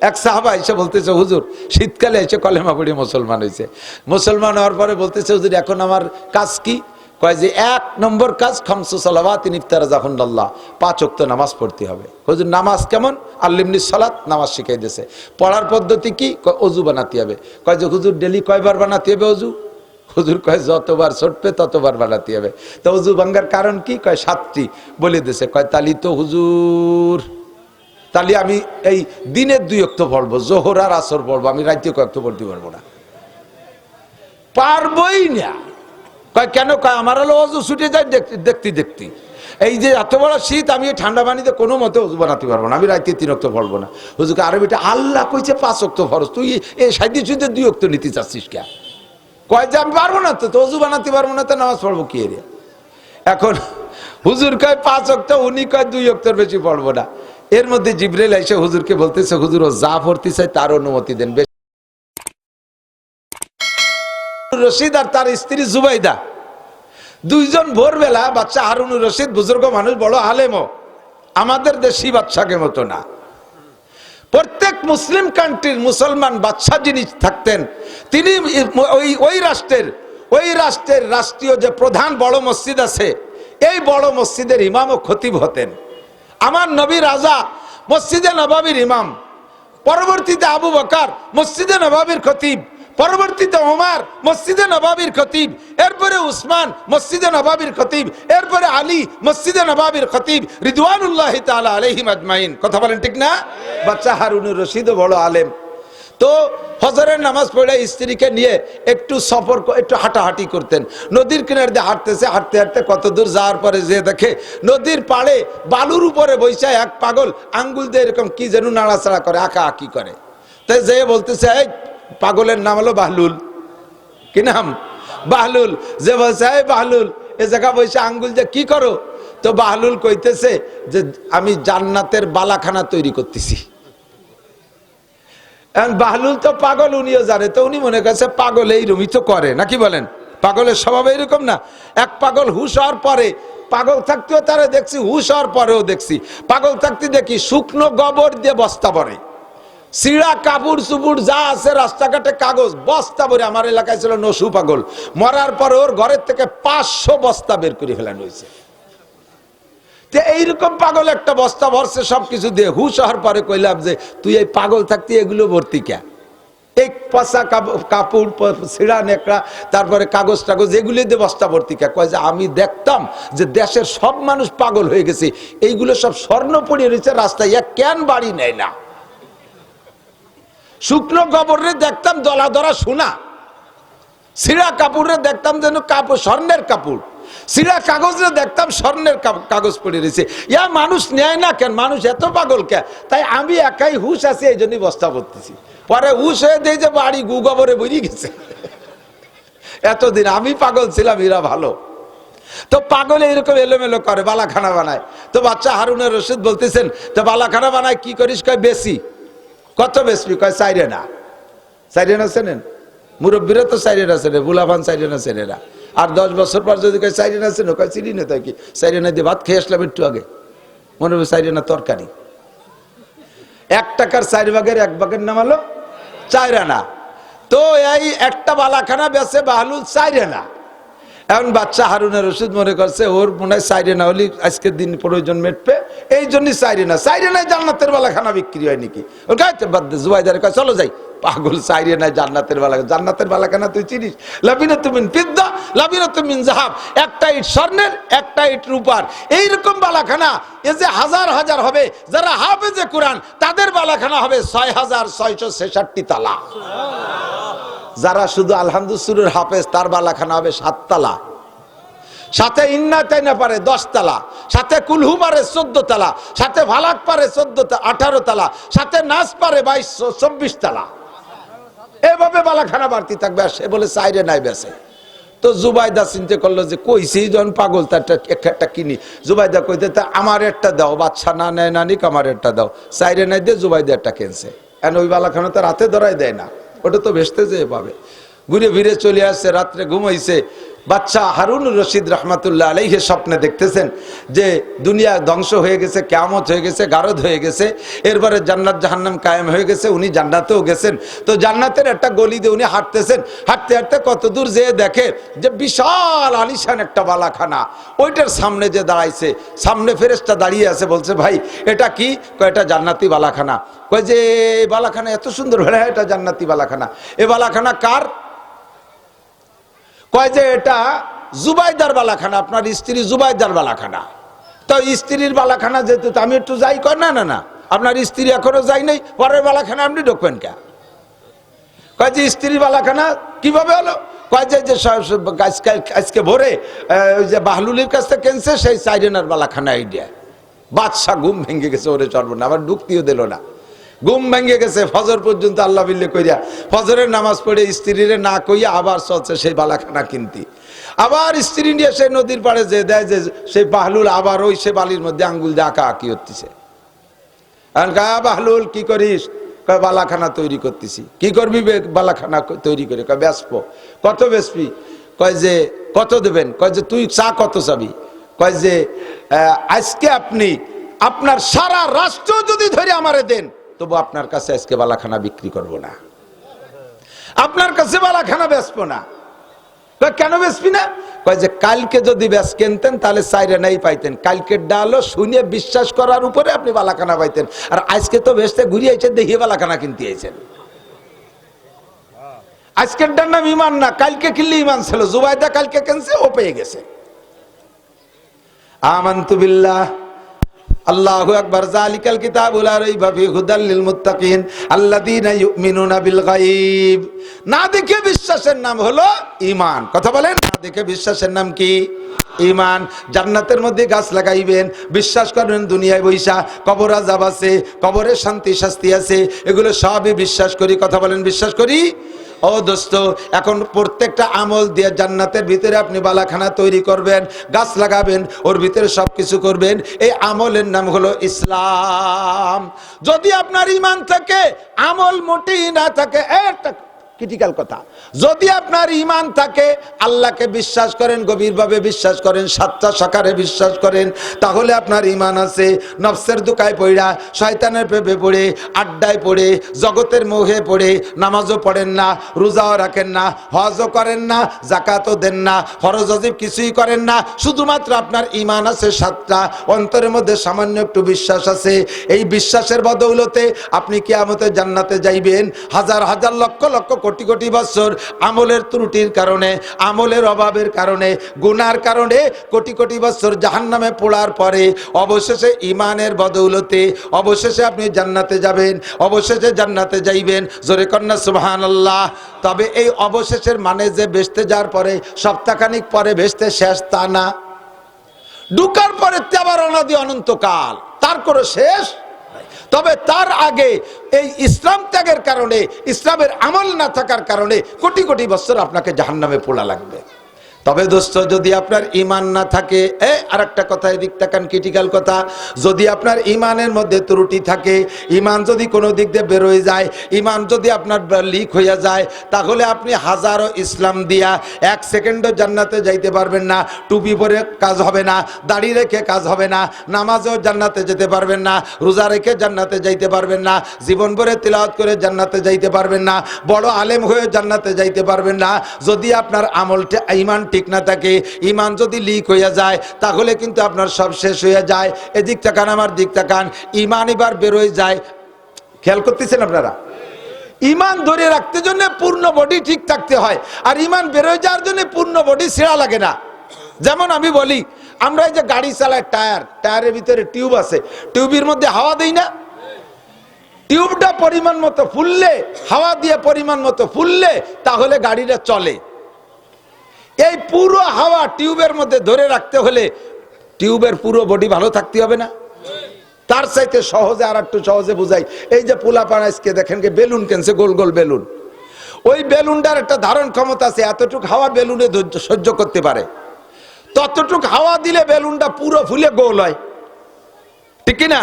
এক সাহাবা এসে বলতেছে, হুজুর শীতকালে এসে কলেমা পড়ে মুসলমান হয়েছে। মুসলমান হওয়ার পরে বলতেছে, হুজুর এখন আমার কাজ কি? কয় যে ১ নম্বর কাজ খামসু সালাওয়াতিন ইফতারা জাফরুল্লাহ, ৫ ওয়াক্ত নামাজ পড়তে হবে। হুজুর নামাজ কেমন? আল্লিমনি সালাত, নামাজ শিখাই দিয়েছে। পড়ার পদ্ধতি কি? অজু বানাতে হবে। কয় যে হুজুর ডেলি কয়বার বানাতে হবে অজু? হুজুর কয় যতবার ছুটবে ততবার বানাতে হবে। তো অজু ভাঙ্গার কারণ কি? কয় ৭টি বলে দিয়েছে। কয় তালি তো হুজুর, তাহলে আমি এই দিনের 2 ওয়াক্ত পড়বো, জোহর আর আসর পড়বো, আমি রাইতে কয়েকত পড়তে পারবো না, পারবই না। কয় কেন? কয় আমার হলো অজু ছুটে যায় দেখতে দেখতে। এই যে এত বড় শীত, আমি ঠান্ডা পানিতে কোনো মতে অজু বানাতে পারবো না, আমি রাইতে 3 ওয়াক্ত পড়বো না। হুজুরকে আরবিটা আল্লাহ কইছে 5 ওয়াক্ত ফরজ, তুই এই 37 2 ওয়াক্ত নিতে চাচ্ছিস কে? কয় যে আমি পারবো না, তো অজু বানাতে পারবো না, তো নামাজ পড়বো কি রে? এখন হুজুর কয় 5 ওয়াক্ত, উনি কয় 2 ওয়াক্তের বেশি পড়বো না। এর মধ্যে জিবরাইল এসে হুজুরকে বলতেছে, হুজুর ও যা পড়তে চাই তার অনুমতি দেন। রশিদ আর তার স্ত্রী জুবাইদা দুইজন ভোরবেলা, বাচ্চা হারুনুর রশিদ বুজুর্গ মানুষ, বড় আলেমও, আমাদের দেশি বাচ্চাকে মতো না। প্রত্যেক মুসলিম কান্ট্রির মুসলমান বাচ্চা যিনি থাকতেন, তিনি ওই রাষ্ট্রের রাষ্ট্রীয় যে প্রধান বড় মসজিদ আছে, এই বড় মসজিদের ইমাম ও খতিব হতেন। আমার নবী রাজা মসজিদে নববীর ইমাম, পরবর্তীতে আবু বকর মসজিদে নববীর খতিব, পরবর্তীতে ওমর মসজিদে নববীর খতিব, এরপরে উসমান মসজিদে নববীর খতিব, এরপরে আলী মসজিদে নববীর খতিব রিদওয়ানুল্লাহি তাআলা আলাইহিম আজমাইন। কথা বলেন ঠিক না? বাচ্চা হারুনুর রশিদও বড় আলেম। তো ফজরের নামাজ পড়ে স্ত্রীকে নিয়ে একটু সফর, একটু হাঁটাহাঁটি করতেন। নদীর কিনার দিয়ে হাঁটতেছে, হাঁটতে হাঁটতে কত দূর যাওয়ার পরে যে দেখে নদীর পাড়ে বালুর উপরে বৈশা এক পাগল আঙ্গুল দিয়ে এরকম কি যেন নাড়াচাড়া করে, আঁকা আঁকি করে। তাই যে বলতেছে, এই পাগলের নাম হলো বাহলুল। কি নাম? বাহলুল। যে বলছে, এই বাহলুল এ জায়গা বৈশা আঙ্গুল দিয়ে কি করো? তো বাহলুল কইতেছে যে আমি জান্নাতের বালাখানা তৈরি করতেছি। বাহলুল তো পাগল, উনিও জানে, তো উনি মনে করছে পাগল এইরকমই তো করে, নাকি বলেন? পাগলের স্বভাব এইরকম না? এক পাগল হুশ হওয়ার পরে, পাগল থাকতেও তারা দেখছি, হুশ হওয়ার পরেও দেখছি। পাগল থাকতে দেখি শুকনো গোবর দিয়ে বস্তা ভরে, সিঁড়া কাপড় চুপুড় যা আছে রাস্তাঘাটে কাগজ বস্তা ভরে। আমার এলাকায় ছিল নসু পাগল, মরার পরে ওর ঘরের থেকে 500 বস্তা বের করে ফেলানো হয়েছে। এইরকম পাগল একটা বস্তা ভরছে সবকিছু দিয়ে। হুশ হওয়ার পরে কইলাম যে তুই এই পাগল থাকতে এগুলো ভর্তি কে? এই পচা কাপড়, ছিঁড়া নেকড়া, তারপরে কাগজ টাগজ, এগুলো দিয়ে বস্তা ভর্তি কে? কয় যে আমি দেখতাম যে দেশের সব মানুষ পাগল হয়ে গেছে, এইগুলো সব স্বর্ণ পড়িয়ে রয়েছে রাস্তায়, কেন বাড়ি নেয় না? শুকনো গোবরে দেখতাম দলা ধরা সোনা, ছিঁড়া কাপড়ে দেখতাম যেন কাপড় স্বর্ণের কাপড়, ছিঁড়া কাগজে দেখতাম স্বর্ণের কাগজ পড়ে রয়েছে। ইয়া মানুষ নেয় না কেন? মানুষ এত পাগল কে? তাই আমি একাই হুশ আছি, এই জন্যই বস্তা ভরতেছি। পরে হুশ হয়ে দেয় যে বাড়ি গু গোবরে বেরিয়ে গেছে। এতদিন আমি পাগল ছিলাম, এরা ভালো। তো পাগলে এরকম এলোমেলো করে, বালাখানা বানায়। তো বাচ্চা হারুনুর রশিদ বলতেছেন, তো বালাখানা বানায় কি করিস? কয় বেশি। কত বেশি? কয় 4 আনা। 4 আনা চেনেন? মুরব্বীরা তো 4 আনা চেনে, বুলাভান 4 আনা চেনে না। আর 10 বছর পর যদি কয় 4 আনা চেনো, কয় চিনি না। তাই কি 4 আনা দিয়ে ভাত খেয়ে আসলাম একটু আগে, মনে হবে 4 আনা তরকারি। 1 টাকার 4 ভাগের 1 ভাগের নাম হলো 4 আনা। তো এই একটা বালাখানা বেচে বাহলুল 4 আনা। এখন বাচ্চা হারুনুর রশিদ মনে করছে ওর মনে হয় 4 আনা হলে আজকের দিন প্রয়োজন মেটবে, এই জন্যই 4 আনা। 4 আনায় জান্নাতের বালাখানা বিক্রি হয় নাকি? ওর গাইতে বাদ দে, জুবাইদারে কয় চলো যাই। পাগল, 4 আনায় জান্নাতের বালাখানা। জান্নাতের বালাখানা তুই চিনিস? লাবিনাতুম মিন ফিদ্দা, লাবিনাতুম মিন যাহাব। একটা ইট স্বর্ণের, একটা ইট রূপার। এইরকম বালাখানা এ যে হাজার হাজার হবে। যারা হাফেজে কোরআন তাদের বালাখানা হবে 6666 তালা। যারা শুধু আলহামদুলিল্লাহ হাফেজ তার বালাখানা হবে 7 তালা। সাথে ইন্না তাইনা পারে 10 তালা, সাথে কুলহু পারে 14 তালা, সাথে ভালাক পারে 18 তালা, সাথে নাচ পারে 24 তালা। এভাবে বালাখানা বাড়তি থাকবে। সে বলে 4 আনায় বেচে। তো জুবাইদা চিন্তা করলো যে কইছি যখন পাগল তার একটা কিনি। জুবাইদা কইতে আমার একটা দাও, বাচ্চা না নেয় না নিক, আমার একটা দাও। 4 আনায় দিয়ে জুবাইদা একটা কিনছে। এখন ওই বালাখানা তো রাতে ধরাই দেয় না, ওটা তো বেচতে যেয়ে পাবে। ঘুরে ফিরে চলে আসছে, রাত্রে ঘুমাইছে, বাদশাহ হারুনুর রশিদ রহমাতুল্লাহ আলাইহি স্বপ্নে দেখতেছেন যে দুনিয়া ধ্বংস হয়ে গেছে, কিয়ামত হয়ে গেছে, গারদ হয়ে গেছে, এরপরে জান্নাত জাহান্নাম কায়েম হয়ে গেছে, উনি জান্নাতেও গেছেন। তো জান্নাতের একটা গলি দিয়ে উনি হাঁটতেছেন, হাঁটতে হাঁটতে কত দূর যেয়ে দেখে যে বিশাল আলিশান একটা বালাখানা, ওইটার সামনে যে দাঁড়াইছে, সামনে ফেরেশতা দাঁড়িয়ে আছে, বলছে ভাই এটা কি? কয় এটা জান্নাতি বালাখানা। কয় যে এই বালাখানা এত সুন্দর, হ্যাঁ এটা জান্নাতি বালাখানা। এ বালাখানা কার? কয় যে এটা জুবাইদার বালাখানা, আপনার স্ত্রী জুবাইদার বালাখানা। তো স্ত্রীর বালাখানা যেহেতু আমি একটু যাই। কয় না না না, আপনার স্ত্রী এখনো যাই নাই, পরের বালাখানা আপনি ঢুকবেন কে? কয় যে স্ত্রীর বালাখানা কিভাবে হলো? কয় যে আজকে ভোরে ওই যে বাহলুলের কাছ থেকে কেনছে সেই সাইরেনার বালাখানা আইডিয়া। বাদশা ঘুম ভেঙে গেছে, ওরে চলবো না, আবার ঢুকতেও দিল না। ঘুম ভেঙে গেছে, ফজর পর্যন্ত আল্লাহ বিল্লে কইরা ফজরের নামাজ পড়ে স্ত্রীরে না কইয়া আবার চলছে সেই বালাখানা কিনতি। আবার স্ত্রী নিয়ে সেই নদীর পাড়ে যে দেয় যে সেই বাহলুল আবার ওই সে বালির মধ্যে আঙ্গুল দিয়ে আঁকা আঁকি হচ্ছে। বাহলুল কি করিস? কয় বালাখানা তৈরি করতেছি। কি করবি বালাখানা তৈরি করে? কয় বেচবো। কত বেচবি? কয় যে কত দেবেন? কয় যে তুই চা কত চাবি? কয় যে আজকে আপনি আপনার সারা রাষ্ট্র যদি ধরে আমারে দেন তবু আপনার কাছে আজকে বালাখানা বিক্রি করব না, আপনার কাছে বালাখানা বেচবো না। কেন বেচবি না? কয় যে কালকে যদি বেচ কিনতেন তাহলে চাইরে নাই পাইতেন, কালকের ডালো শুনে বিশ্বাস করার উপরে আপনি বালাখানা পাইতেন, আর আজকে তো বেচতে ঘুরিয়ে আইছেন, দেখিয়ে বালাখানা কিনতে আইছেন। আজকের ডার নাম ইমান না, কালকে কিনলে ইমান ছিল। জুবাইদা কালকে কিনছে, ও পেয়ে গেছে। আমানতু বিল্লাহ, আল্লাহু আকবার। যালিকাল কিতাবু লা রাইবা ফীহি হুদাল লিল মুত্তাকিন আল্লাযীনা ইউমিনুনা বিল গায়ব। না দেখে বিশ্বাসের নাম হলো ঈমান। কথা বলেন, না দেখে বিশ্বাসের নাম কি? ঈমান। জান্নাতের মধ্যে গাছ লাগাইবেন, বিশ্বাস করবেন দুনিয়ায় বৈশা কবর আযাব আছে, কবরে শান্তি শাস্তি আছে, এগুলো সবই বিশ্বাস করি। কথা বলেন, বিশ্বাস করি। ও দোস্ত, এখন প্রত্যেকটা আমল দিয়ে জান্নাতের ভিতরে আপনি বালাখানা তৈরি করবেন, গাছ লাগাবেন, ওর ভিতরে সবকিছু করবেন। এই আমলের নাম হলো ইসলাম। যদি আপনার ঈমান থাকে, আমল মোটেই না থাকে, একটা ক্রিটিক্যাল কথা, যদি আপনার ঈমান থাকে, আল্লাহকে বিশ্বাস করেন, গভীরভাবে বিশ্বাস করেন, সাতটা সাকারে বিশ্বাস করেন, তাহলে আপনার ঈমান আছে। নফসের দুকায় পড়া, শয়তানের প্রেমে পড়ে, আড্ডায় পড়ে, জগতের মোহে পড়ে নামাজও পড়েন না, রোজাও রাখেন না, হজও করেন না, যাকাতও দেন না, ফরজ ওয়াজিব কিছুই করেন না, শুধুমাত্র আপনার ঈমান আছে সাতটা, অন্তরের মধ্যে সামান্য একটু বিশ্বাস আছে। এই বিশ্বাসের বদৌলতে আপনি কিয়ামতে জান্নাতে যাইবেন। হাজার হাজার লক্ষ লক্ষ কোটি কোটি বছর আমলের ত্রুটির কারণে, আমলের অভাবের কারণে, গুনার কারণে কোটি কোটি বছর জাহান্নামে পোড়ার পরে অবশেষে ঈমানের বদৌলতে অবশেষে আপনি জান্নাতে যাবেন, অবশেষে জান্নাতে যাইবেন। জোরে কন্যা সুবহানাল্লাহ। তবে এই অবশেষের মানে যে বেহেশতে যাওয়ার পরে সপ্তাহখানিক পরে বেহেশতে শেষ তা না, ঢুকার পরে আবার অনাদি অনন্তকাল, তার কোনো শেষ। তবে তার আগে এই ইসলাম ত্যাগের কারণে, ইসলামের আমল না থাকার কারণে কোটি কোটি বছর আপনাকে জাহান্নামে পোড়া লাগবে। তবে দোস্ত, যদি আপনার ঈমান না থাকে, আর একটা কথা, এদিক তাকান, ক্রিটিক্যাল কথা, যদি আপনার ঈমানের মধ্যে ত্রুটি থাকে, ঈমান যদি কোনো দিক দিয়ে বেরোয় যায়, ঈমান যদি আপনার লিক হইয়া যায়, তাহলে আপনি হাজারো ইসলাম দিয়া 1 সেকেন্ডও জান্নাতে যাইতে পারবেন না। টুপি পরে কাজ হবে না, দাড়ি রেখে কাজ হবে না, নামাজও জান্নাতে যেতে পারবেন না, রোজা রেখে জান্নাতে যাইতে পারবেন না, জীবন ভরে তিলাওয়াত করে জান্নাতে যাইতে পারবেন না, বড় আলেম হয়ে জান্নাতে যাইতে পারবেন না। যদি আপনার আমলটা, ঈমান ঠিক না থাকে, ঈমান যদি লিক হইয়া যায়, তাহলে কিন্তু আপনার সব শেষ হইয়া যায়। এদিক তাকান, আমার দিক তাকান, ঈমান এবার বেরোয় যায়। খেয়াল করতেছেন আপনারা? ঈমান ধরে রাখতে জন্য পূর্ণ বডি ঠিক থাকতে হয়, আর ঈমান বেরোয় যাওয়ার জন্য পূর্ণ বডি ছেঁড়া লাগে না। যেমন আমি বলি, আমরা এই যে গাড়ি চালাই, টায়ারের ভিতরে টিউব আছে, টিউবের মধ্যে হাওয়া দেই না? টিউবটা পরিমাণ মতো ফুললে, হাওয়া দিয়ে পরিমাণ মতো ফুললে, তাহলে গাড়িটা চলে। এই পুরো হাওয়া টিউবের মধ্যে ধরে রাখতে হলে টিউবের পুরো বডি ভালো থাকতে হবে না? তার চাইতে সহজে আর একটু সহজে বুঝাই, এই যে পোলাপান আজকে দেখেন কি বেলুন কিনছে, গোল গোল বেলুন, ওই বেলুনটার একটা ধারণ ক্ষমতা আছে, এতটুকু হাওয়া বেলুনে সহ্য করতে পারে, ততটুক হাওয়া দিলে বেলুনটা পুরো ফুলে গোল হয়, ঠিক না?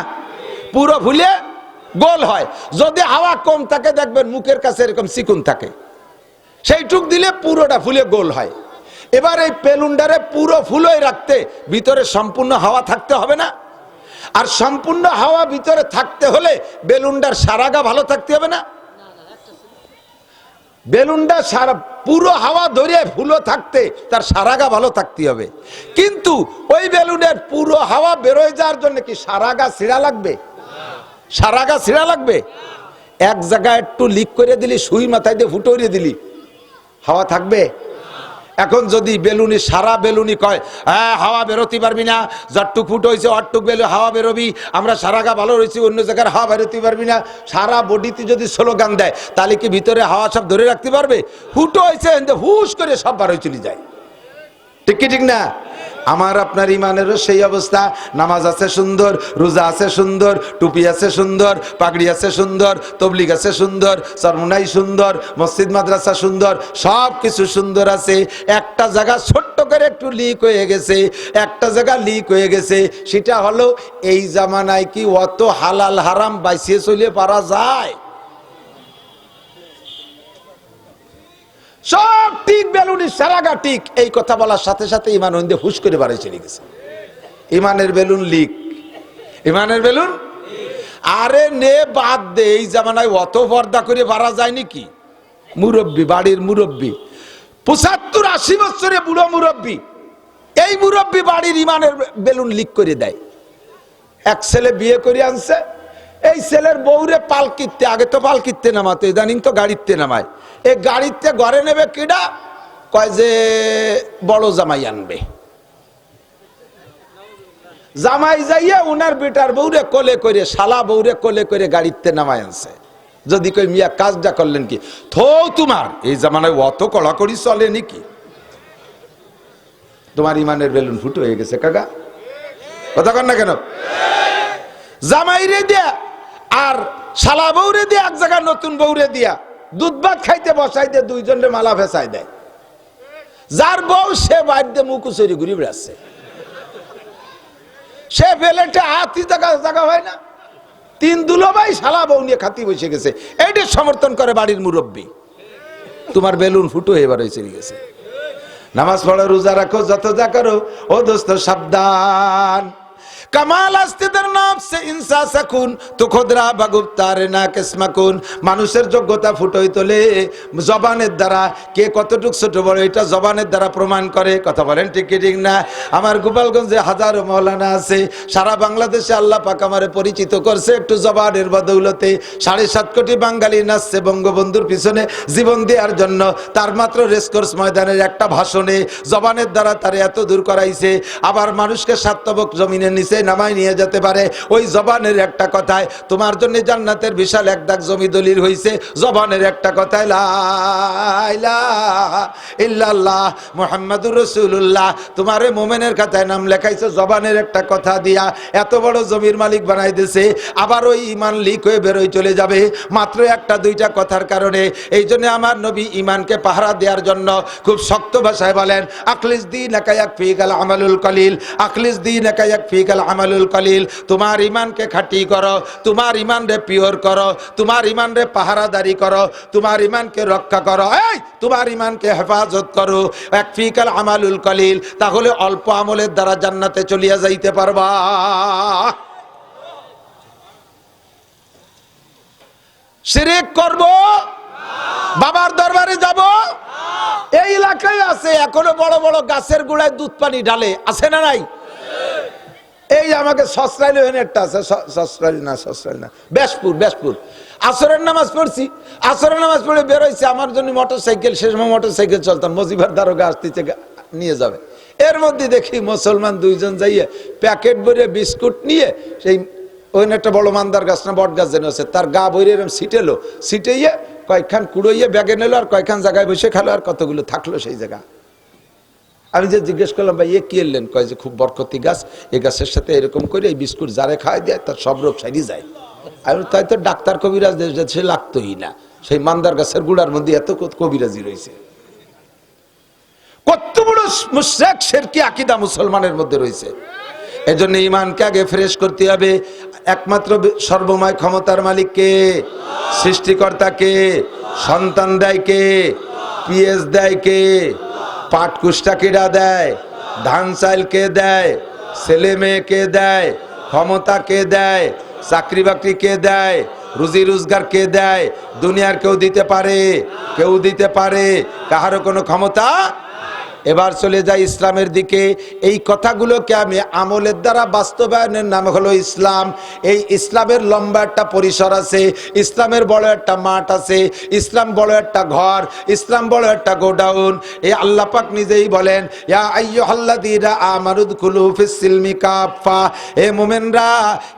পুরো ফুলে গোল হয়। যদি হাওয়া কম থাকে, দেখবেন মুখের কাছে এরকম চিকুন থাকে, সেইটুক দিলে পুরোটা ফুলে গোল হয়। এবার এই বেলুনটারে পুরো ফুলোয় রাখতে ভিতরে সম্পূর্ণ হাওয়া থাকতে হবে না? আর সম্পূর্ণ হাওয়া ভিতরে থাকতে হলে বেলুনটার সারাগা ভালো থাকতে হবে না? বেলুনটা সারা পুরো হাওয়া ধরে ফুলো থাকতে তার সারাগা ভালো থাকতে হবে। কিন্তু ওই বেলুনের পুরো হাওয়া বেরোয় যাওয়ার জন্য কি সারাগা ছিঁড়া লাগবে? সারাগা ছিঁড়া লাগবে? এক জায়গায় একটু লিক করে দিলি, সুই মাথায় দিয়ে ফুটোরে দিলি, হাওয়া থাকবে? এখন যদি বেলুনি সারা বেলুনি কয় হ্যাঁ হাওয়া বেরোতে পারবি না, যতটুক ফুটো হয়েছে অটটুক বেলু হাওয়া বেরোবি, আমরা সারাগা ভালো রয়েছি, অন্য জায়গার হাওয়া বেরোতে পারবি না, সারা বডিতে যদি স্লোগান দেয় তাহলে কি ভিতরে হাওয়া সব ধরে রাখতে পারবে? ফুটো হয়েছে হুশ করে সব বার হয়ে চলে যায়। ঠিক কি ঠিক না? আমার আপনার ইমানেরও সেই অবস্থা। নামাজ আছে সুন্দর, রোজা আছে সুন্দর, টুপি আছে সুন্দর, পাগড়ি আছে সুন্দর, তবলিগ আছে সুন্দর, চরমুনাই সুন্দর, মসজিদ মাদ্রাসা সুন্দর, সব কিছু সুন্দর আছে। একটা জায়গা ছোট্ট করে একটু লিক হয়ে গেছে, একটা জায়গা লিক হয়ে গেছে। সেটা হলো এই জামানায় কি অত হালাল হারাম বাইসিয়ে চলে পারা যায়? সব ঠিক, বেলুনের সারাগা ঠিক। এই কথা বলার সাথে সাথে ইমান হইন্দে হুশ করে বাড়ি চলে গেছে। ইমানের বেলুন লিক, ইমানের বেলুন। আরে নে বাদ দে, এই জামানায় অত পর্দা করে বাড়া যায় নাকি? মুরব্বী, বাড়ির মুরব্বী, ৭৫-৮০ বছরে বুড়ো মুরব্বী, এই মুরব্বী বাড়ির ইমানের বেলুন লিক করে দেয়। এক ছেলে বিয়ে করে আনছে, এই ছেলের বউরে পালকিতে, আগে তো পালকিতে নামাতো, ইদানিং তো গাড়িতে নামায়। এই গাড়িতে ঘরে নেবে কিডা? কয় যে বড় জামাই আনবে। জামাই যাইয়া উনার বেটার বউরে কোলে করে, শালা বউরে কোলে করে গাড়িতে নামায় আনছে। যদি কই মিয়া কাজটা করলেন কি? থো তোমার, এই জামানায় অত কড়াকড়ি চলে নাকি? তোমার ইমানের বেলুন ফুটো হয়ে গেছে কাকা, কথা কন না কেন? জামাইরে দিয়া আর শালা বউরে দিয়া এক জায়গায় নতুন বউরে দিয়া দুধ ভাত খাইতে বসাই দিয়ে দুইজনের মালা ফেসাই দেয়। যার বউ সে বাড়িতে মুকুচুরি ঘুরি বেড়াচ্ছে, সে বেলেটে হাতি জায়গা হয় না। ৩ দুলোভাই শালা বউ নিয়ে খাতি বসে গেছে, এইটা সমর্থন করে বাড়ির মুরব্বী। তোমার বেলুন ফুটো এবার হয়ে চলে গেছে। নামাজ পড়ো, রোজা রাখো, যত যা করো, ও দোস্ত সাবধান। কামাল আস্তিদের নাম সে ইনসা সাকুন তো খুদরা বাগুপ্তার না কিসমাকুন। মানুষের যোগ্যতা ফুটোই তোলে জবানের দ্বারা। কে কতটুক ছোট বড় এটা জবানের দ্বারা প্রমাণ করে। কথা বলেন ঠিক কি ঠিক না? আমার গোপালগঞ্জে হাজারো মাওলানা আছে, সারা বাংলাদেশে আল্লাহ পাক আমারে পরিচিত করছে একটু জবানের বদৌলতে। ৭.৫ কোটি বাঙালি নাচছে বঙ্গবন্ধুর পিছনে জীবন দেওয়ার জন্য। তার মাত্র রেসকোর্স ময়দানের একটা ভাষণে জবানের দ্বারা তারে এত দূর করাইছে। আবার মানুষকে সাতবক জমিনের নিচে নামাই নিয়ে যেতে পারে ওই জবানের একটা কথায়। তোমার জন্য জান্নাতের বিশাল এক দাগ জমি দলিল হইছে জবানের একটা কথায়, লা ইলাহা ইল্লাল্লাহ মুহাম্মাদুর রাসূলুল্লাহ। তোমারে মুমিনের খাতায় নাম লেখাইছে জবানের একটা কথা দিয়া। এত বড় জমির মালিক বানাই দিয়েছে। আবার ওই ইমান লিক হয়ে বেরোয় চলে যাবে মাত্র একটা দুইটা কথার কারণে। এই জন্য আমার নবী ইমানকে পাহারা দেওয়ার জন্য খুব শক্ত ভাষায় বলেন, আখলিস দীনাকা ইয়াকফিকাল আমালুল কলিল, আখলিস দীনাকা ইয়াকফিকাল আমালুল কলিল। তোমার ইমানকে খাঁটি করো, তোমার ইমান রে পিওর করো, তোমার ইমান রে পাহারাদারি করো, তোমার ইমানকে রক্ষা করো, এই তোমার ইমানকে হেফাজত করো। ইয়াকফিকাল আমালুল কলিল, তাহলে অল্প আমলের দ্বারা জান্নাতে চলিয়া যাইতে পারবা। শিরক করব, বাবার দরবারে যাব, এই এলাকায় আছে এখনো বড় বড় গাছের গোড়ায় দুধ পানি ঢালে, আছে না নাই? এই আমাকে সসরাইল একটা আছে, সসরাইল না বেশপুর আসরের নামাজ পড়ছি, আসরের নামাজ পড়ে বেরোইছে আমার জন্য মোটর সাইকেল, সে সময় মোটর সাইকেল চলতাম, মজিবার দারোগা আসতেছে নিয়ে যাবে। এর মধ্যে দেখি মুসলমান দুইজন যাইয়ে প্যাকেট ভরে বিস্কুট নিয়ে সেই ওই একটা বড় মান্দার গাছ না বট গাছ যেন আছে তার গা বইরে এরকম সিটেলো, সিটেইয়ে কয়েকখান কুড়োইয়ে ব্যাগে নিল আর কয়েকখান জায়গায় বসে খেলো আর কতগুলো থাকলো সেই জায়গা। আমি যে জিজ্ঞেস করলাম ভাই এ কি এলেন? কয় যে খুব বরকতি গাছ, এই গাছের সাথে এরকম করে এই বিস্কুট যারে খাওয়াই দেয় তার সব রোগ সারিয়ে যায়। আমি তাই তো ডাক্তার কবিরাজ সে লাগতোই না, সেই মান্দার গাছের গুড়ার মধ্যে এত কবিরাজি রয়েছে। কত বড় মুশরিক শিরকি আকীদা মুসলমানের মধ্যে রয়েছে। এজন্য ইমানকে আগে ফ্রেশ করতে হবে। একমাত্র সর্বময় ক্ষমতার মালিক কে? সৃষ্টিকর্তা কে? সন্তান দেয় কে? বিয়ে দেয় কে? সব কিছু দেয় কে? আল্লাহ। এই জন্য ইমানকে আগে ফ্রেশ করতে হবে। একমাত্র সর্বময় ক্ষমতার মালিক কে? সৃষ্টিকর্তা কে? সন্তান দেয় কে? বিয়ে দেয় কে? সব কিছু দেয় কে? আল্লাহ। পিএস দেয় কে? পাট কুষ্টা কেডা দেয়, ধান চাইল কে দেয়, ছেলে মেয়ে কে দেয়, ক্ষমতা কে দেয়, চাকরি বাকরি কে দেয়, রুজি রোজগার কে দেয়? দুনিয়ার কেউ দিতে পারে? কেউ দিতে পারে? কাহারও কোনো ক্ষমতা। এবার চলে যাই ইসলামের দিকে। এই কথাগুলোকে আমি আমলের দ্বারা বাস্তবায়নের নাম হলো ইসলাম। এই ইসলামের লম্বা একটা পরিসর আছে, ইসলামের বড় একটা মাঠ আছে, ইসলাম বড় একটা ঘর, ইসলাম বড় একটা গোডাউন। এই আল্লাহ পাক নিজেই বলেন, ইয়া আইয়ুহাল্লাযীনা আমানু দুখুলু ফিস সিলমি কাফা, হে মুমিনরা,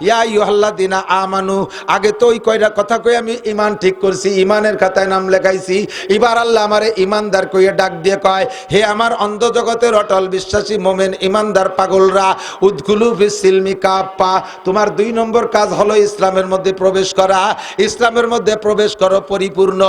ইয়া আইয়ুহাল্লাযীনা আমানু। আগে তো ওই কয়টা কথা কই আমি ঈমান ঠিক করছি, ঈমানের খাতায় নাম লেখাইছি। এবার আল্লাহ আমারে ঈমানদার কইয়া ডাক দিয়ে কয়, হে আমার অন্ধ জগতের অটল বিশ্বাসী মোমেন ইমানদার পাগলরা, উদখুলু ফিস সিলমি কাফা, তোমার 2 নম্বর কাজ হলো ইসলামের মধ্যে প্রবেশ করা। ইসলামের মধ্যে প্রবেশ করো পরিপূর্ণ,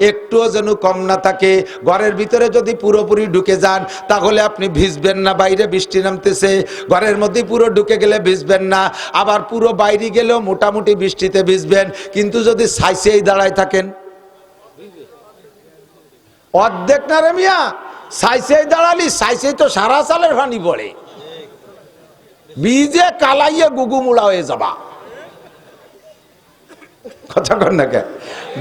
একটুও যেন কম না থাকে। ঘরের ভিতরে যদি পুরোপুরি ঢুকে যান তাহলে আপনি ভিজবেন না, বাইরে বৃষ্টি নামতেছে, ঘরের মধ্যে পুরো ঢুকে গেলে ভিজবেন না, আবার পুরো বাইরে গেলেও মোটামুটি বৃষ্টিতে ভিজবেন। কিন্তু যদি সাইসেই দাঁড়ায় থাকেন, অর্ধেক না রে মিয়া, সাইসেই দাঁড়ালি, সাইসেই তো সারা সালের পানি পড়ে, বীজে কালাইয়ে গুগুমুড়া হয়ে যাবা। কথা কর না কে?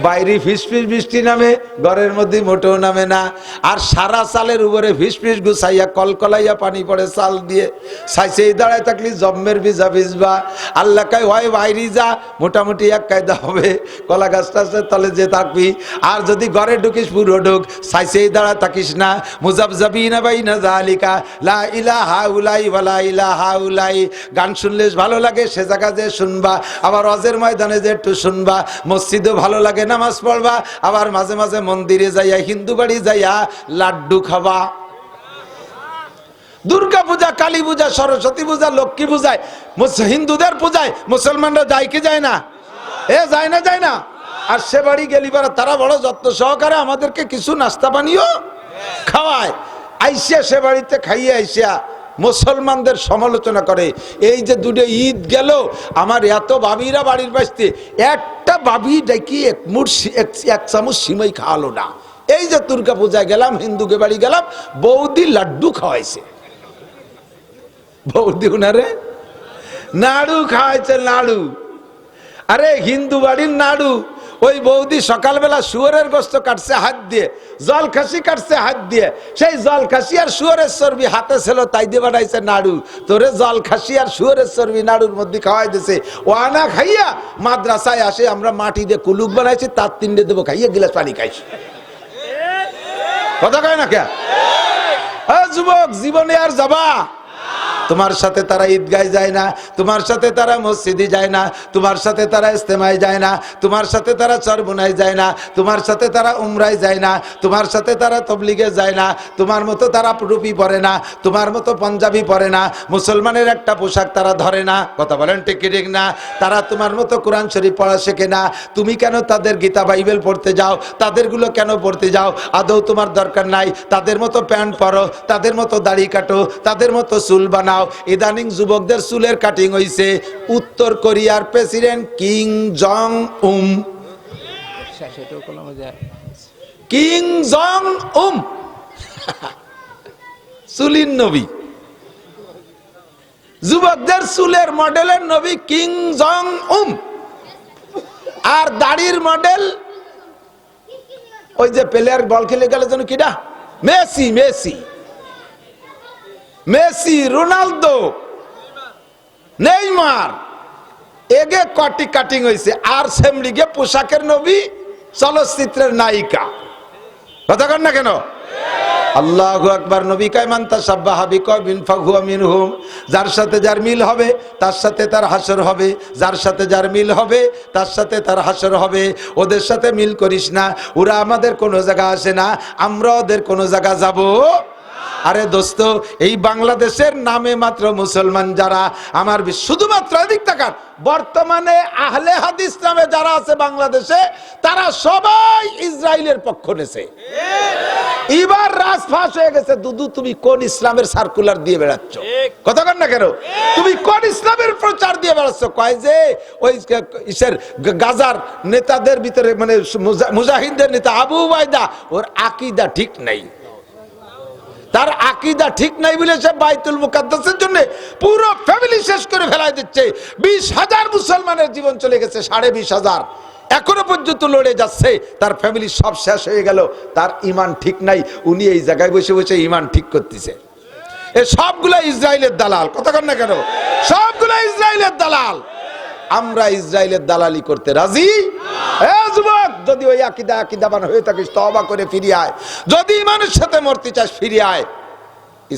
বাইরে ফিস ফিস বৃষ্টি নামে, ঘরের মধ্যে মোটেও নামে না। আর সারা চালের উপরে ফিস ফিস গুছাইয়া কলকলাইয়া পানি পড়ে চাল দিয়ে, সাইসেই দাঁড়ায় থাকলি জম্মের ভিজা ভিজবা। আল্লাহ কায় হয় বাইরে যা, মোটামুটি এক কায়দা হবে, কলা গাছটা তলে যে থাকবি। আর যদি ঘরে ঢুকিস পুরো ঢুক, সাইসেই দাঁড়া থাকিস না। মুজাবজাবিনা বাইনা যালিকা লা ইলাহা উলাই ওয়ালা ইলাহা উলাই। গান শুনলে ভালো লাগে, সে জায়গা যে শুনবা। আবার ওয়াজের ময়দানে যে একটু শুনবা, মসজিদে ভালো লাগে নামাজ পড়বা, আবার মাঝে মাঝে মন্দিরে যাইয়া, হিন্দু বাড়ি যাইয়া লাড্ডু খাবা। দুর্গা পূজা, কালী পূজা, সরস্বতী পূজা, লক্ষ্মী পূজায় হিন্দুদের পূজায় মুসলমানরা যায় কি যায় না? যায় না, যায় না। আর সে বাড়ি গেলি পারা তারা বড় যত্ন সহকারে আমাদেরকে কিছু নাস্তা পানিও খাওয়ায়। আইসিয়া সে বাড়িতে খাইয়ে আইসিয়া মুসলমানদের সমালোচনা করে। এই যে 2 ঈদ গেল, আমার এত বাবিরা বাড়ির বাঁচতে, একটা বাবি ডাকি এক চামচ সিমাই খাওয়ালো না। এই যে দুর্গা পূজায় গেলাম, হিন্দুকে বাড়ি গেলাম, বৌদি লাড্ডু খাওয়াইছে। বৌদি উনারে নাড়ু খাওয়াইছে, নাড়ু। আরে হিন্দু বাড়ির নাড়ু, ওই বৌদি সকালবেলা শুয়োরের গোস্ত কাটছে হাত দিয়ে, জল খাসি কাটছে হাত দিয়ে, সেই জল খাসি আর শুয়োরের চর্বি হাতে ছিল, তাই দিয়ে বানাইছে নাড়ু। তোরে জল খাসি আর শুয়োরের চর্বি নাড়ুর মধ্যে খাওয়াই দিছে। ও আনা খাইয়া মাদ্রাসায় আসে, আমরা মাটি দিয়ে কুলুক বানাইছি, তার 3টে দেবো, খাইয়া গিলাস পানি খাইছি। কথা কয় না কে? যুবক, জীবনে আর যাবা? তোমার সাথে তারা ঈদগায় যায় না, তোমার সাথে তারা মসজিদে যায় না, তোমার সাথে তারা ইস্তেমায় যায় না, তোমার সাথে তারা চরমুনায় যায় না, তোমার সাথে তারা উমরায় যায় না, তোমার সাথে তারা তবলিগে যায় না, তোমার মতো তারা টুপি পরে না, তোমার মতো পাঞ্জাবি পরে না, মুসলমানের একটা পোশাক তারা ধরে না। কথা বলেন ঠিক কি ঠিক না? তারা তোমার মতো কোরআন শরীফ পড়া শেখে না। তুমি কেন তাদের গীতা বাইবেল পড়তে যাও? তাদেরগুলো কেন পড়তে যাও? আদৌ তোমার দরকার নাই। তাদের মতো প্যান্ট পরো, তাদের মতো দাড়ি কাটো, তাদের মতো চুল বানাও। ইদানিং যুবকদের চুলের কাটিং হইছে উত্তর কোরিয়ার প্রেসিডেন্ট কিং জং উম। কিং জং উম চুলির নবী, যুবকদের চুলের মডেলের নবী কিং জং উম। আর দাড়ির মডেল ওই যে প্লেয়ার বল খেলে গেলে যেন কিডা, Messi. Messi, Messi, Ronaldo, Neymar, এগে কটি কাটিং হয়েছে। আর সেমলিগে পোশাকের নবী, চলচ্চিত্রের নায়িকা। কথা কন না কেন? আল্লাহু আকবার। নবী কয় মান তাশাব্বাহা বিকওমিন ফাহুয়া মিনহুম। যার সাথে যার মিল হবে তার সাথে তার হাসর হবে, যার সাথে যার মিল হবে তার সাথে তার হাসর হবে। ওদের সাথে মিল করিস না, ওরা আমাদের কোনো জায়গা আসে না, আমরা ওদের কোনো জায়গা যাব। আরে দোস্ত, এই বাংলাদেশের নামে মাত্র মুসলমান যারা, আমার শুধুমাত্র এদিক তাকান, বর্তমানে আহলে হাদিস নামে যারা আছে বাংলাদেশে, তারা সবাই ইসরায়েলের পক্ষ নেছে। এবার রাজ ফাঁস হয়ে গেছে। দুদু, তুমি কোন ইসলামের সার্কুলার দিয়ে বেড়াচ্ছ? কথা কন না কেন? তুমি কোন ইসলামের প্রচার দিয়ে বেড়াচ্ছ? কয় যে ওই গাজার নেতাদের ভিতরে, মানে মুজাহিদদের নেতা আবু উবাইদা, ওর আকীদা ঠিক নাই। তার আকীদা ঠিক নাই বলে সে বাইতুল মুকাদ্দাসের জন্য পুরো ফ্যামিলি শেষ করে ফেলাই দিচ্ছে। 20,000 মুসলমানের জীবন চলে গেছে, 20,500 এখনো পর্যন্ত লড়ে যাচ্ছে, তার ফ্যামিলি সব শেষ হয়ে গেল। তার ঈমান ঠিক নাই, উনি এই জায়গায় বসে বসে ঈমান ঠিক করতেছে। এ সবগুলা ইসরায়েলের দালাল, কথা কন না কেন? সবগুলা ইসরায়েলের দালাল। আমরা ইসরায়েলের দালালি করতে রাজি? যুবক, যদি ওই আকীদাবান হয়ে থাকিস তওবা করে ফিরে আয়। যদি ঈমানের সাথে মরতে চাস ফিরে আয়।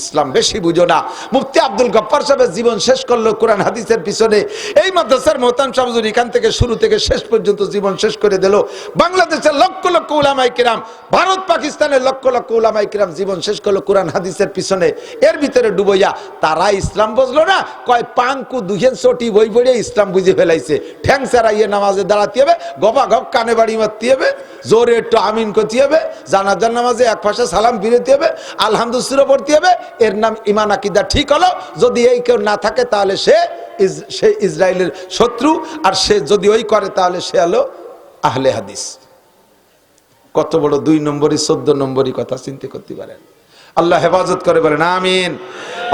ইসলাম বেশি বুঝো না। মুফতি আব্দুল গফফার সাহেবের জীবন শেষ করলো কোরআন হাদিসের পিছনে। এই মাদ্রাসার মোহতারাম শাহ হুজুর এখান থেকে শুরু থেকে শেষ পর্যন্ত জীবন শেষ করে দিল। বাংলাদেশের লক্ষ লক্ষ উলামায়ে কেরাম, ভারত পাকিস্তানের লক্ষ লক্ষ উলামায়ে কেরাম জীবন শেষ করলো কোরআন হাদিসের পিছনে। এর ভিতরে ডুবইয়া তারা ইসলাম বুঝলো না, কয় পাঙ্কু দুহেন চটি বই পড়ে ইসলাম বুঝে ফেলাইছে। ঠ্যাং চারাইয়ে নামাজে দাঁড়াতে হবে, গবা গপ কানে বাড়ি মারতে হবে, জোরে একটু আমিন করতে হবে, জানাজার নামাজে এক পাশে সালাম ফিরতে হবে, আলহামদুলিল্লাহ পড়তে হবে। এর নাম ঈমান আকীদা ঠিক হলো। যদি এই কেউ না থাকে তাহলে সে ইসরায়েলের শত্রু, আর সে যদি ওই করে তাহলে সে হলো আহলে হাদিস। কত বড় 2 নম্বরই 14 নম্বরই কথা চিন্তা করতে পারেন। আল্লাহ হেফাজত করে, বলেন আমিন।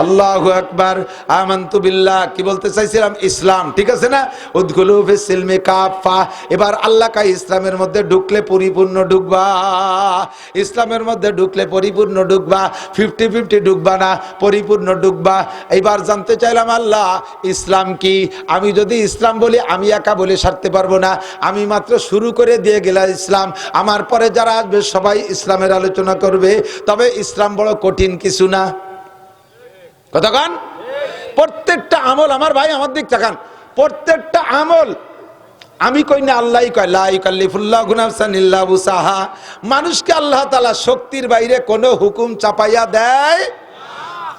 আল্লাহু আকবার। আমানতু বিল্লাহ কি বলতে চাইছিলাম? ইসলাম, ঠিক আছে না? উদখুলু ফিস সিলমি কাফা। এবার আল্লাহ কা ইসলামের মধ্যে ঢুকলে পরিপূর্ণ ঢুকবা। ইসলামের মধ্যে ঢুকলে পরিপূর্ণ ঢুকবা, 50-50 ঢুকবা না, পরিপূর্ণ ঢুকবা। এবার জানতে চাইলাম আল্লাহ ইসলাম কি? আমি যদি ইসলাম বলি, আমি একা বলে সারতে পারবো না। আমি মাত্র শুরু করে দিয়ে গেলাম ইসলাম, আমার পরে যারা আসবে সবাই ইসলামের আলোচনা করবে। তবে ইসলাম বড় কঠিন কিছু না, কথা কান। প্রত্যেকটা আমল, আমার ভাই আমার দিক তাকান, প্রত্যেকটা আমল আমি কই না, আল্লাহই কয় লা ইউকাল্লিফুল্লাহু নাফসান ইল্লা উসাহা। মানুষকে আল্লাহ তাআলা শক্তির বাইরে কোনো হুকুম চাপাইয়া দেয়।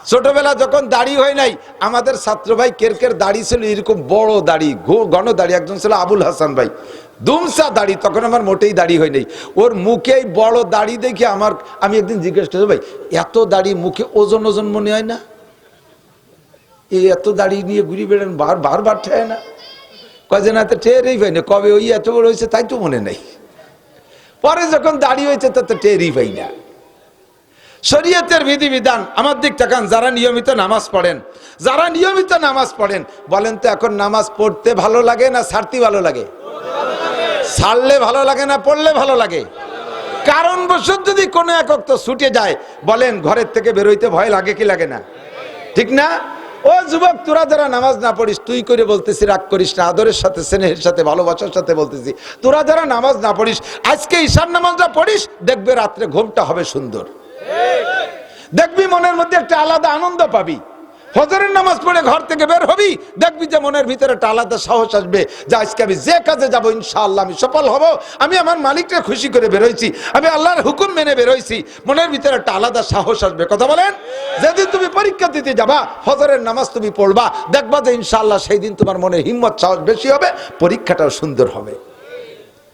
ছোটবেলা যখন দাড়ি হয় নাই, আমাদের ছাত্র ভাই কের দাড়ি ছিল এরকম বড় দাড়ি, ঘন দাড়ি। একজন ছিল আবুল হাসান ভাই, দুমসা দাড়ি, তখন আমার মোটেই দাড়ি হয় নাই। ওর মুখে বড় দাড়ি দেখে আমি একদিন জিজ্ঞেস করছি, ভাই এত দাড়ি মুখে ওজন মনে হয় না? এই এত দাড়ি নিয়ে ঘুরি বেড়ান, বারবার ঠেয় না? কয়ে না, তো টেরই পাই না, কবে ওই এত বড় হয়েছে তাই তো মনে নেই। পরে যখন দাড়ি হয়েছে তা তো টেরই পাই না। শরীয়তের বিধিবিধান আমার দিক তাকান। যারা নিয়মিত নামাজ পড়েন, যারা নিয়মিত নামাজ পড়েন, বলেন তো এখন নামাজ পড়তে ভালো লাগে না ছাড়তে ভালো লাগে? ছাড়লে ভালো লাগে না পড়লে ভালো লাগে? কারণবশত যদি কোনো এক ওয়াক্ত ছুটে যায়, বলেন ঘরের থেকে বেরোইতে ভয় লাগে কি লাগে না? ঠিক না? ও যুবক, তোরা যারা নামাজ না পড়িস, তুই করে বলতেছি, রাগ করিস না, আদরের সাথে স্নেহের সাথে ভালোবাসার সাথে বলতেছি, তোরা যারা নামাজ না পড়িস, আজকে ঈশার নামাজটা পড়িস, দেখবে রাত্রে ঘুমটা হবে সুন্দর। দেখবি মনের মধ্যে একটা আলাদা আনন্দ পাবি। ফজরের নামাজ পড়ে ঘর থেকে বের হবি, দেখবি যে মনের ভিতরে একটা আলাদা সাহস আসবে যে আজকে আমি যে কাজে যাবো ইনশাআল্লাহ আমি সফল হব। আমি আমার মালিককে খুশি করে বেরোইছি, আমি আল্লাহর হুকুম মেনে বেরোইছি, মনের ভিতরে একটা আলাদা সাহস আসবে। কথা বলেন? যেদিন তুমি পরীক্ষা দিতে যাবা, ফজরের নামাজ তুমি পড়বা, দেখবা যে ইনশাআল্লাহ সেই দিন তোমার মনে হিম্মত সাহস বেশি হবে, পরীক্ষাটাও সুন্দর হবে।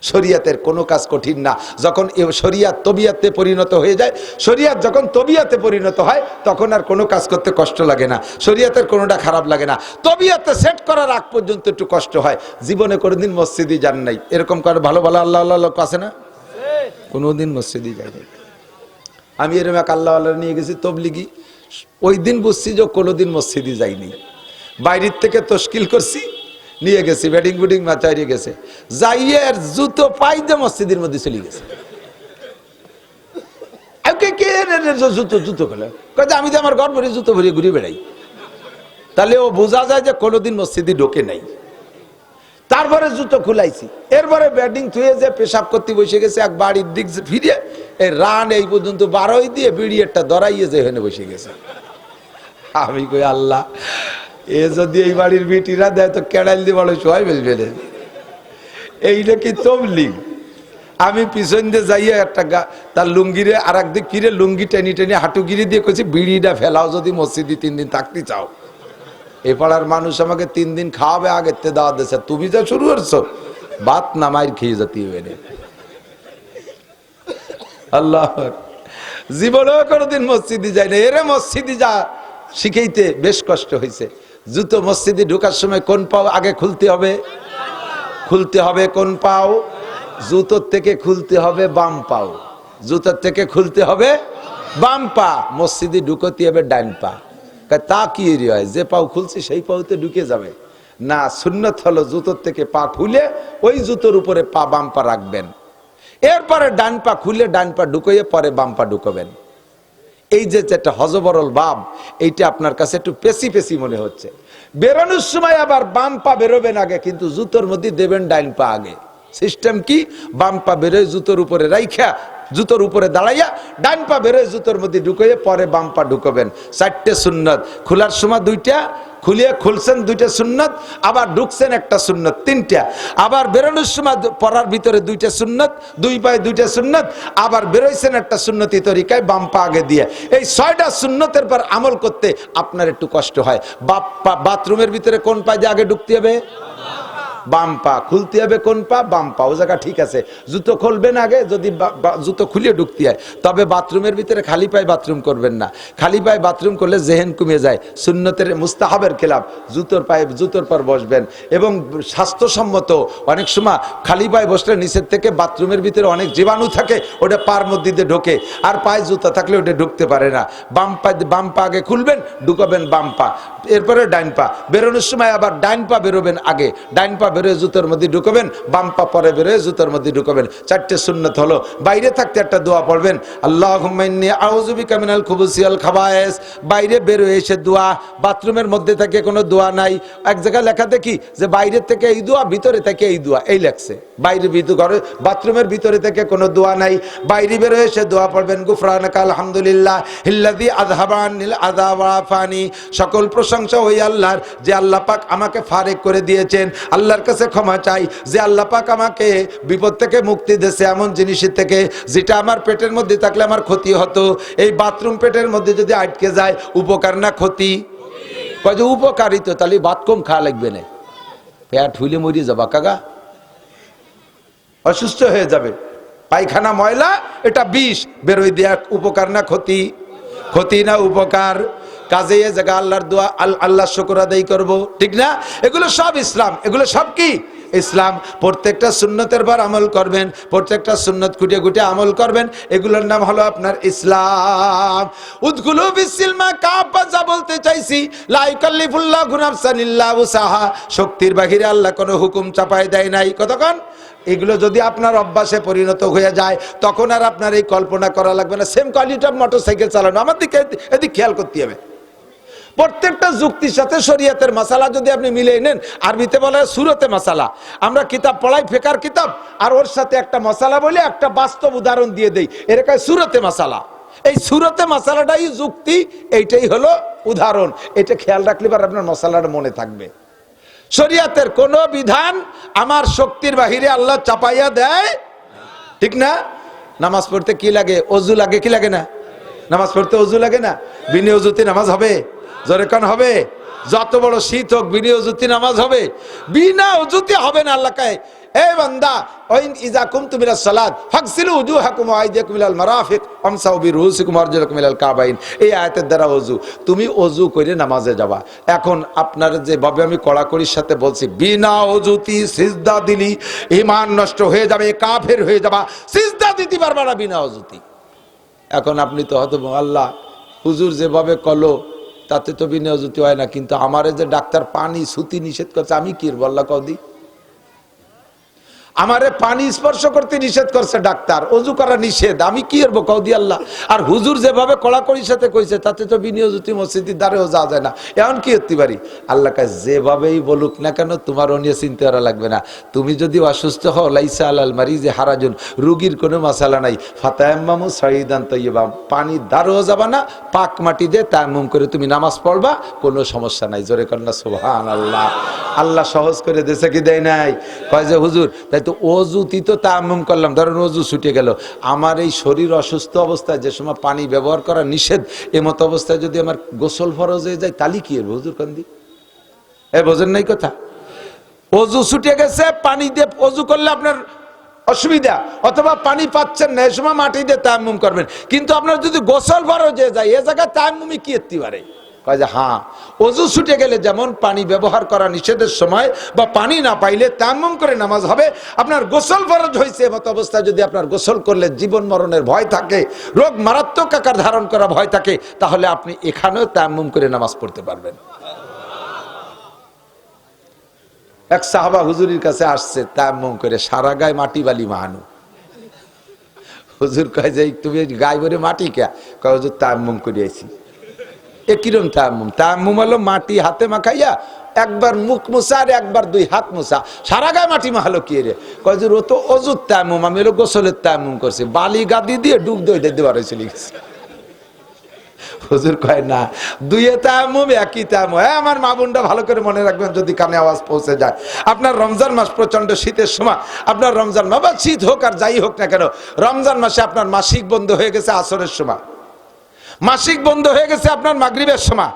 শরিয়াতের কোনো কাজ কঠিন না। যখন শরিয়াত তবিয়াতে পরিণত হয়ে যায়, শরিয়াত যখন তবিয়াতে পরিণত হয়, তখন আর কোনো কাজ করতে কষ্ট লাগে না। শরিয়াতের কোনোটা খারাপ লাগে না। তবিয়াতে সেট করার আগ পর্যন্ত একটু কষ্ট হয়। জীবনে কোনোদিন মসজিদে যান নাই, এরকম করে ভালো ভালো আল্লাহ আল্লাহ লোক আছে না? কোনোদিন মসজিদে যাই নাই। আমি এরকম এক আল্লাহ আল্লাহ নিয়ে গেছি তবলিগি, ওই দিন বুঝছি যে কোনোদিন মসজিদে যাইনি। বাইরের থেকে তশকিল করছি, নিয়ে গেছি, ব্যাটিং বুটিং মাচাইয়ে গেছে, যাইয়ে জুতো পাইতে মসজিদের মধ্যে চলে গেছে। জুতো খেলে আমি তো আমার ঘর ভরে জুতো ভরে ঘুরে বেড়াই, তাহলে ও বোঝা যায় যে কোনোদিন মসজিদে ঢোকে নাই। তারপরে জুতো খুলাইছি, এরপরে ব্যাটিং থুয়ে যে পেশাব করতে বসে গেছে, এক বাড়ির দিক ফিরে এই রান এই পর্যন্ত 12 দিয়ে বিড়িয়েরটা ধরাইয়ে যে এখানে বসে গেছে। আমি কই আল্লাহ, এ যদি এই বাড়ির বিটিরা দেয় তো কেড়াইল দিয়ে বড় সবাই ফেলবে। এইটা কি তবলিগ? আমি পিছন দিয়ে যাইয়া একটা তার লুঙ্গিরে আর একদিক ফিরে লুঙ্গি টেনে টেনে হাঁটুগিরি দিয়ে কইছি, বিড়িটা ফেলাও যদি মসজিদে 3 দিন থাকতে চাও। এ পাড়ার মানুষ আমাকে 3 দিন খাওয়াবে, আগের তে দাওয়াত দিয়েছে, তুমি যা শুরু করছো বাত না মাইর খেয়ে যেতে হবে। আল্লাহ, জীবনেও কোনোদিন মসজিদে যায় না। এরে মসজিদে যা শিখাইতে বেশ কষ্ট হয়েছে। জুতো মসজিদে ঢোকার সময় কোন পাও আগে খুলতে হবে? খুলতে হবে কোন পাও? জুতোর থেকে খুলতে হবে বাম পাও, জুতোর থেকে খুলতে হবে বাম পা মসজিদে ঢুকতে হবে ডাইন পা। তা কি হয়, যে পাও খুলছি সেই পাওতে ঢুকে যাবে না। সুন্নত হলো জুতোর থেকে পা খুলে ওই জুতোর উপরে পা বাম পা রাখবেন, এরপরে ডান পা খুলে ডান পা ঢুকিয়ে পরে বাম পা ঢুকাবেন। এই যে যেটা হজবরল ভাব, এইটা আপনার কাছে একটু পেশি পেশি মনে হচ্ছে। বেরোনোর সময় আবার বাম পা বেরোবেন আগে, কিন্তু জুতোর মধ্যে দেবেন ডাইন পা আগে। সিস্টেম কি, বাম পা বেরোয় জুতোর উপরে রাইখা, জুতোর উপরে দাঁড়াইয়া ডান পা বেরোয় জুতোর মধ্যে ঢুকিয়ে পরে বাম পা ঢুকাবেন। 4টে সুন্নত, খোলার সময় 2টা, খুলিয়ে খুলছেন 2টা সুন্নত, আবার ঢুকছেন 1টা সুন্নত, 3টা। আবার বেরোনোর সময় পরার ভিতরে 2টা সুন্নত, 2 পায়ে 2টা সুন্নত, আবার বেরোইছেন 1টা সুন্নতি তরিকায় বাম পা আগে দিয়ে। এই 6টা সুন্নতের পর আমল করতে আপনার একটু কষ্ট হয়। বাথরুমের ভিতরে কোন পায়ে আগে ঢুকতে হবে? বাম পা। খুলতে হবে কোন পা? বাম পা। ও জায়গা ঠিক আছে। জুতো খুলবেন আগে, যদি জুতো খুলিয়ে ঢুকতে হয়। তবে বাথরুমের ভিতরে খালি পায়ে বাথরুম করবেন না। খালি পায়ে বাথরুম করলে জেহেন কমে যায়, সুন্নতের মুস্তাহাবের খেলাফ। জুতোর পায়ে জুতোর পর বসবেন। এবং স্বাস্থ্যসম্মত, অনেক সময় খালি পায়ে বসলে নিচের থেকে বাথরুমের ভিতরে অনেক জীবাণু থাকে, ওটা পার মধ্যে দিয়ে ঢোকে, আর পায়ে জুতা থাকলে ওটা ঢুকতে পারে না। বাম পা আগে খুলবেন, ঢুকাবেন বাম পা, এরপরে ডাইন পা। বেরোনোর সময় আবার ডাইন পা বেরোবেন আগে, ডাইন পা বেরোয় জুতোর মধ্যে ঢুকবেন, বাম পা পরে বেরোয় জুতোর মধ্যে ঢুকবেন। 4টে সুন্নত হলো। বাইরে থাকতে একটা দোয়া পড়বেন, আল্লাহুম্মা ইন্নী আউযু বিকা মিনাল খুবুসি ওয়াল খাবায়েস। বাইরে বেরোয় এসে দোয়া। বাথরুমের মধ্যে থেকে কোনো দোয়া নাই। এক জায়গায় লেখা দেখি যে বাইরে থেকে এই দোয়া, ভিতরে থেকে এই দোয়া, এই লেখছে। বাইরে ঘরে বাথরুমের ভিতরে থেকে কোনো দোয়া নাই। বাইরে বেরোয় এসে দোয়া পড়বেন, গুফরানাকা আলহামদুলিল্লাহ হিল্লাযী আযহাবা আনিল আযা ওয়া আফানি। সকল প্রশংসা ওই আল্লাহর, যে আল্লাহ পাক আমাকে ফারেক করে দিয়েছেন। আল্লাহর কাছে ক্ষমা চাই যে আল্লাহ পাক আমাকে বিপদ থেকে মুক্তি দিয়েছে, এমন জিনিসের থেকে যেটা আমার পেটের মধ্যে থাকলে আমার ক্ষতি হতো। এই বাথরুম পেটের মধ্যে যদি আটকে যায়, উপকার না ক্ষতি? কয় যে উপকারিত, তাহলে ভাত কম খাওয়া লাগবে না, পেট হইলে মরিয়ে যাবা কাকা, অসুস্থ হয়ে যাবে। পায়খানা ময়লা, এটা বিষ, বেরোয় দেয়া উপকার না ক্ষতি? ক্ষতি না উপকার? কাজে এ জায়গা আল্লাহর দোয়া, আল্লাহ শুকর আদায় করবো, ঠিক না? এগুলো সব ইসলাম। এগুলো সব কি ইসলাম। প্রত্যেকটা সুন্নতের পর আমল করবেন, প্রত্যেকটা সুন্নত খুঁটিয়ে খুঁটিয়ে আমল করবেন। এগুলোর নাম হলো আপনার ইসলাম। উদখুলু ফিস-সিলমা কাফা, যা বলতে চাইছি, লা ইউকাল্লিফুল্লাহু নাফসান ইল্লা উসাহা। শক্তির বাহিরে আল্লাহ কোনো হুকুম চাপায় দেয় নাই। কতক্ষণ এগুলো যদি আপনার অভ্যাসে পরিণত হয়ে যায়, তখন আর আপনার এই কল্পনা করা লাগবে না সেম কোয়ালিটি অফ মোটরসাইকেল চালানো। আমার দিকে এদিক খেয়াল করতে হবে। প্রত্যেকটা যুক্তির সাথে শরীয়তের মাসালা যদি আপনি মিলিয়ে নেন, আরবিতে বলা হয় সুরতে মাসালা। আমরা কিতাব পড়াই, ফিকহের কিতাব, আর ওর সাথে একটা মাসালা বলে একটা বাস্তব উদাহরণ দিয়ে দেই, এর কয় সুরতে মাসালা। এই সুরতে মাসালাটাই যুক্তি, এইটাই হলো উদাহরণ। এটা খেয়াল রাখলে পর আপনার মাসালাটা মনে থাকবে। শরীয়তের কোন বিধান আমার শক্তির বাহিরে আল্লাহ চাপাইয়া দেয়, ঠিক না? নামাজ পড়তে কি লাগে? অজু লাগে, কি লাগে না? নামাজ পড়তে অজু লাগে না? বিনা অজুতে নামাজ হবে? জোরে কান হবে? যত বড় শীত হোক, বিনা অজুতে নামাজ হবে? বিনা অজুতে হবে না। আল্লাহ কয়, এ বান্দা, ওয়াইন ইযা কুমতুম ইলাস সালাত ফাগসিলু উজুহাকুম ওয়া আইদিয়াকুম ইলাল মারাফিক ওয়ামসাহু বিরুউসিকুম ওয়া আরজুলাকুম ইলাল কাবাইন। এই আয়াতের দ্বারা অজু, তুমি অজু করে নামাজে যাবা। এখন আপনার যেভাবে আমি কড়াকড়ির সাথে বলছি, বিনা অজুতি সিজদা দিলি ঈমান নষ্ট হয়ে যাবে, কাফের হয়ে যাবা, সিজদা দিতে পারবা না বিনা অজুতি। এখন আপনি তো হয়তো, আল্লাহ হুজুর যেভাবে কলো তাতে তো বিনা অজুতি হয় না, কিন্তু আমারে যে ডাক্তার পানি সুতি নিষেধ করছে, আমি কি বললা কদি? আমারে পানি স্পর্শ করতে নিষেধ করছে ডাক্তার, অজু করা নিষেধ, আমি কি করবো কদি আল্লাহ? আর হুজুর যেভাবে কড়াকড়ির সাথে কইছে তাতে তো বিনিয়োজিত মসজিদের দ্বারেও যাওয়া যায় না, এমন কি করতে পারি? আল্লাহ কাছে যেভাবেই বলুক না কেন, তোমার নিয়ে চিন্তা করা লাগবে না। তুমি যদি অসুস্থ হও, লাইসা আলাল মারিজে হারাজুন, রুগীর কোনো মশালা নাই, ফাতায়াম্মামু সাইদান তাইয়্যিবা, পানির দ্বারেও যাবা না, পাক মাটি দিয়ে তায়াম্মুম করে তুমি নামাজ পড়বা, কোনো সমস্যা নাই। জোরে কন্যা সুবহানাল্লাহ। আল্লাহ সহজ করে দেশে কি দেয় নাই? কয় যে হুজুর তাই তো অজুতি তো তায়াম্মুম করলাম, ধরেন অজু ছুটে গেল, আমার এই শরীর অসুস্থ অবস্থায় যে সময় পানি ব্যবহার করা নিষেধ, এমতো অবস্থায় যদি আমার গোসল ফরজ হয়ে যায়, তালি কি হবে হুজুর? কান্দি এ বোঝেন নাই কথা? অজু ছুটে গেছে, পানি দিয়ে অজু করলে আপনার অসুবিধা, অথবা পানি পাচ্ছেন না, এই সময় মাটি দিয়ে তায়াম্মুম করবেন। কিন্তু আপনার যদি গোসল ফরজ হয়ে যায়, এ জায়গায় তায়াম্মুমই কি এতে পারে? কয় যে হ্যাঁ, অজু ছুটে গেলে যেমন পানি ব্যবহার করা নিষেধের সময় বা পানি না পাইলে তায়াম্মুম করে নামাজ হবে, আপনার গোসল ফরজ হয়েছে এমত অবস্থায় যদি আপনার গোসল করলে জীবন মরণের ভয় থাকে, রোগ মারাত্মক আকার ধারণ করা ভয় থাকে, তাহলে আপনি এখানেও তায়াম্মুম করে নামাজ পড়তে পারবেন। এক সাহাবা হুজুরের কাছে আসছে তায়াম্মুম করে, সারা গায়ে মাটি বালি মাহানু। হুজুর কয় যে তুমি গায়ে ভরে মাটি কে? কয় হুজুর তায়াম্মুম করে আইছি। এ কিরম তায়াম্মুম? তায়াম্মুম হলো মাটি হাতে মাখাইয়া একবার মুখ মুছা আর একবার দুই হাত মুছা, সারা গায়ে মাটি মাহালো কি রে? কয় যে ও তো অজুর তায়াম্মুম, আমি হলো গোসলের তায়াম্মুম করছি, বালি গাদি দিয়ে ডুব দই দেওয়ার চলে গেছে। হুজুর কয় না, দুইয়ে তায়াম্মুম একই তায়াম্মুম। হ্যাঁ, আমার মা বোনরা ভালো করে মনে রাখবেন যদি কানে আওয়াজ পৌঁছে যায়। আপনার রমজান মাস প্রচন্ড শীতের সময়, আপনার রমজান মাস বা শীত হোক আর যাই হোক না কেন, রমজান মাসে আপনার মাসিক বন্ধ হয়ে গেছে আসরের সময়, মাসিক বন্ধ হয়ে গেছে আপনার মাগরিবের সময়,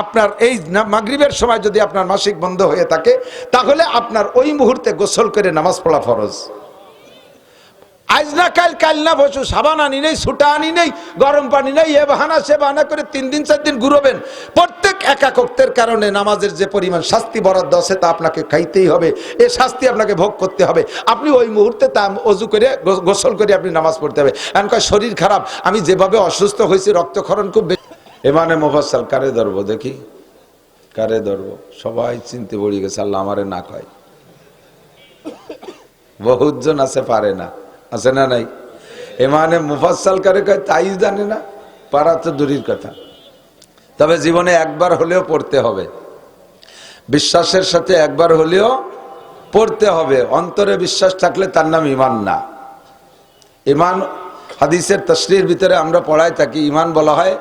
আপনার এই মাগরিবের সময় যদি আপনার মাসিক বন্ধ হয়ে থাকে, তাহলে আপনার ওই মুহূর্তে গোসল করে নামাজ পড়া ফরজ। আজ না কাল, কাল না বসু, সাবান আনি নেই, ছুটা আনি নেই, গরম পানি নেই, এ বাহানা সে বাহানা করে 3 দিন 4 দিন ঘুরবেন। প্রত্যেক একাকত্বের কারণে নামাজের যে পরিমাণ শাস্তি বরাদ্দ আছে তা আপনাকে খাইতেই হবে, এ শাস্তি আপনাকে ভোগ করতে হবে। আপনি ওই মুহূর্তে তা অজু করে গোসল করে আপনি নামাজ পড়তে হবে। এখন কয় শরীর খারাপ, আমি যেভাবে অসুস্থ হয়েছি, রক্তক্ষরণ খুব বেশি। এমানে মুফাসসাল কারে ধরবো দেখি, কারে ধরবো? সবাই চিনতে পড়ে গেছে, আল্লাহ আমারে না কয়। বহুত জন আছে পারে না, আছে না নাই? এমানে মুফাসসাল কারে কয় তাই জানে না, পারা তো দূরের কথা। তবে জীবনে একবার হলেও পড়তে হবে, বিশ্বাসের সাথে একবার হলেও পড়তে হবে। অন্তরে বিশ্বাস থাকলে তার নাম ঈমান না। ঈমান হাদিসের তাশরীহের ভিতরে আমরা পড়াই থাকি, ঈমান বলা হয়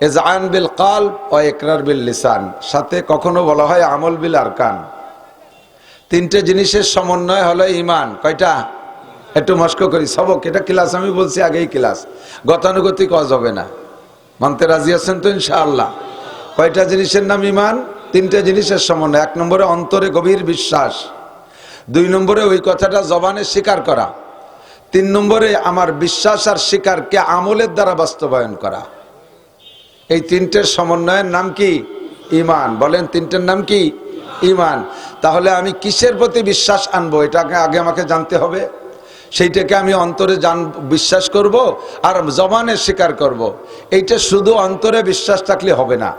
ইযআন বিল কলব ওয়া ইকরার বিল লিসান, সাথে কখনো বলা হয় আমল বিল আরকান। 3টে জিনিসের সমন্বয় হলো ঈমান। কয়টা? একটু মস্ক করি, সবক এটা ক্লাস আমি বলছি আগেই ক্লাস, গতানুগতিক কাজ হবে না। মানতে রাজি আছেন তো ইনশাআল্লাহ? কয়টা জিনিসের নাম ঈমান? 3টে জিনিসের সমন্বয়। 1 নম্বরে অন্তরে গভীর বিশ্বাস, 2 নম্বরে ওই কথাটা জবানে স্বীকার করা, 3 নম্বরে আমার বিশ্বাস আর স্বীকারকে আমলের দ্বারা বাস্তবায়ন করা। এই 3টের সমন্বয়ের নাম কি? ঈমান। বলেন 3টের নাম কি? ঈমান। তাহলে আমি কিসের প্রতি বিশ্বাস আনবো এটাকে আগে আমাকে জানতে হবে। সেইটাকে আমি অন্তরে বিশ্বাস করব আর জবানে স্বীকার করব। এইটা শুধু অন্তরে বিশ্বাস থাকলে হবে না,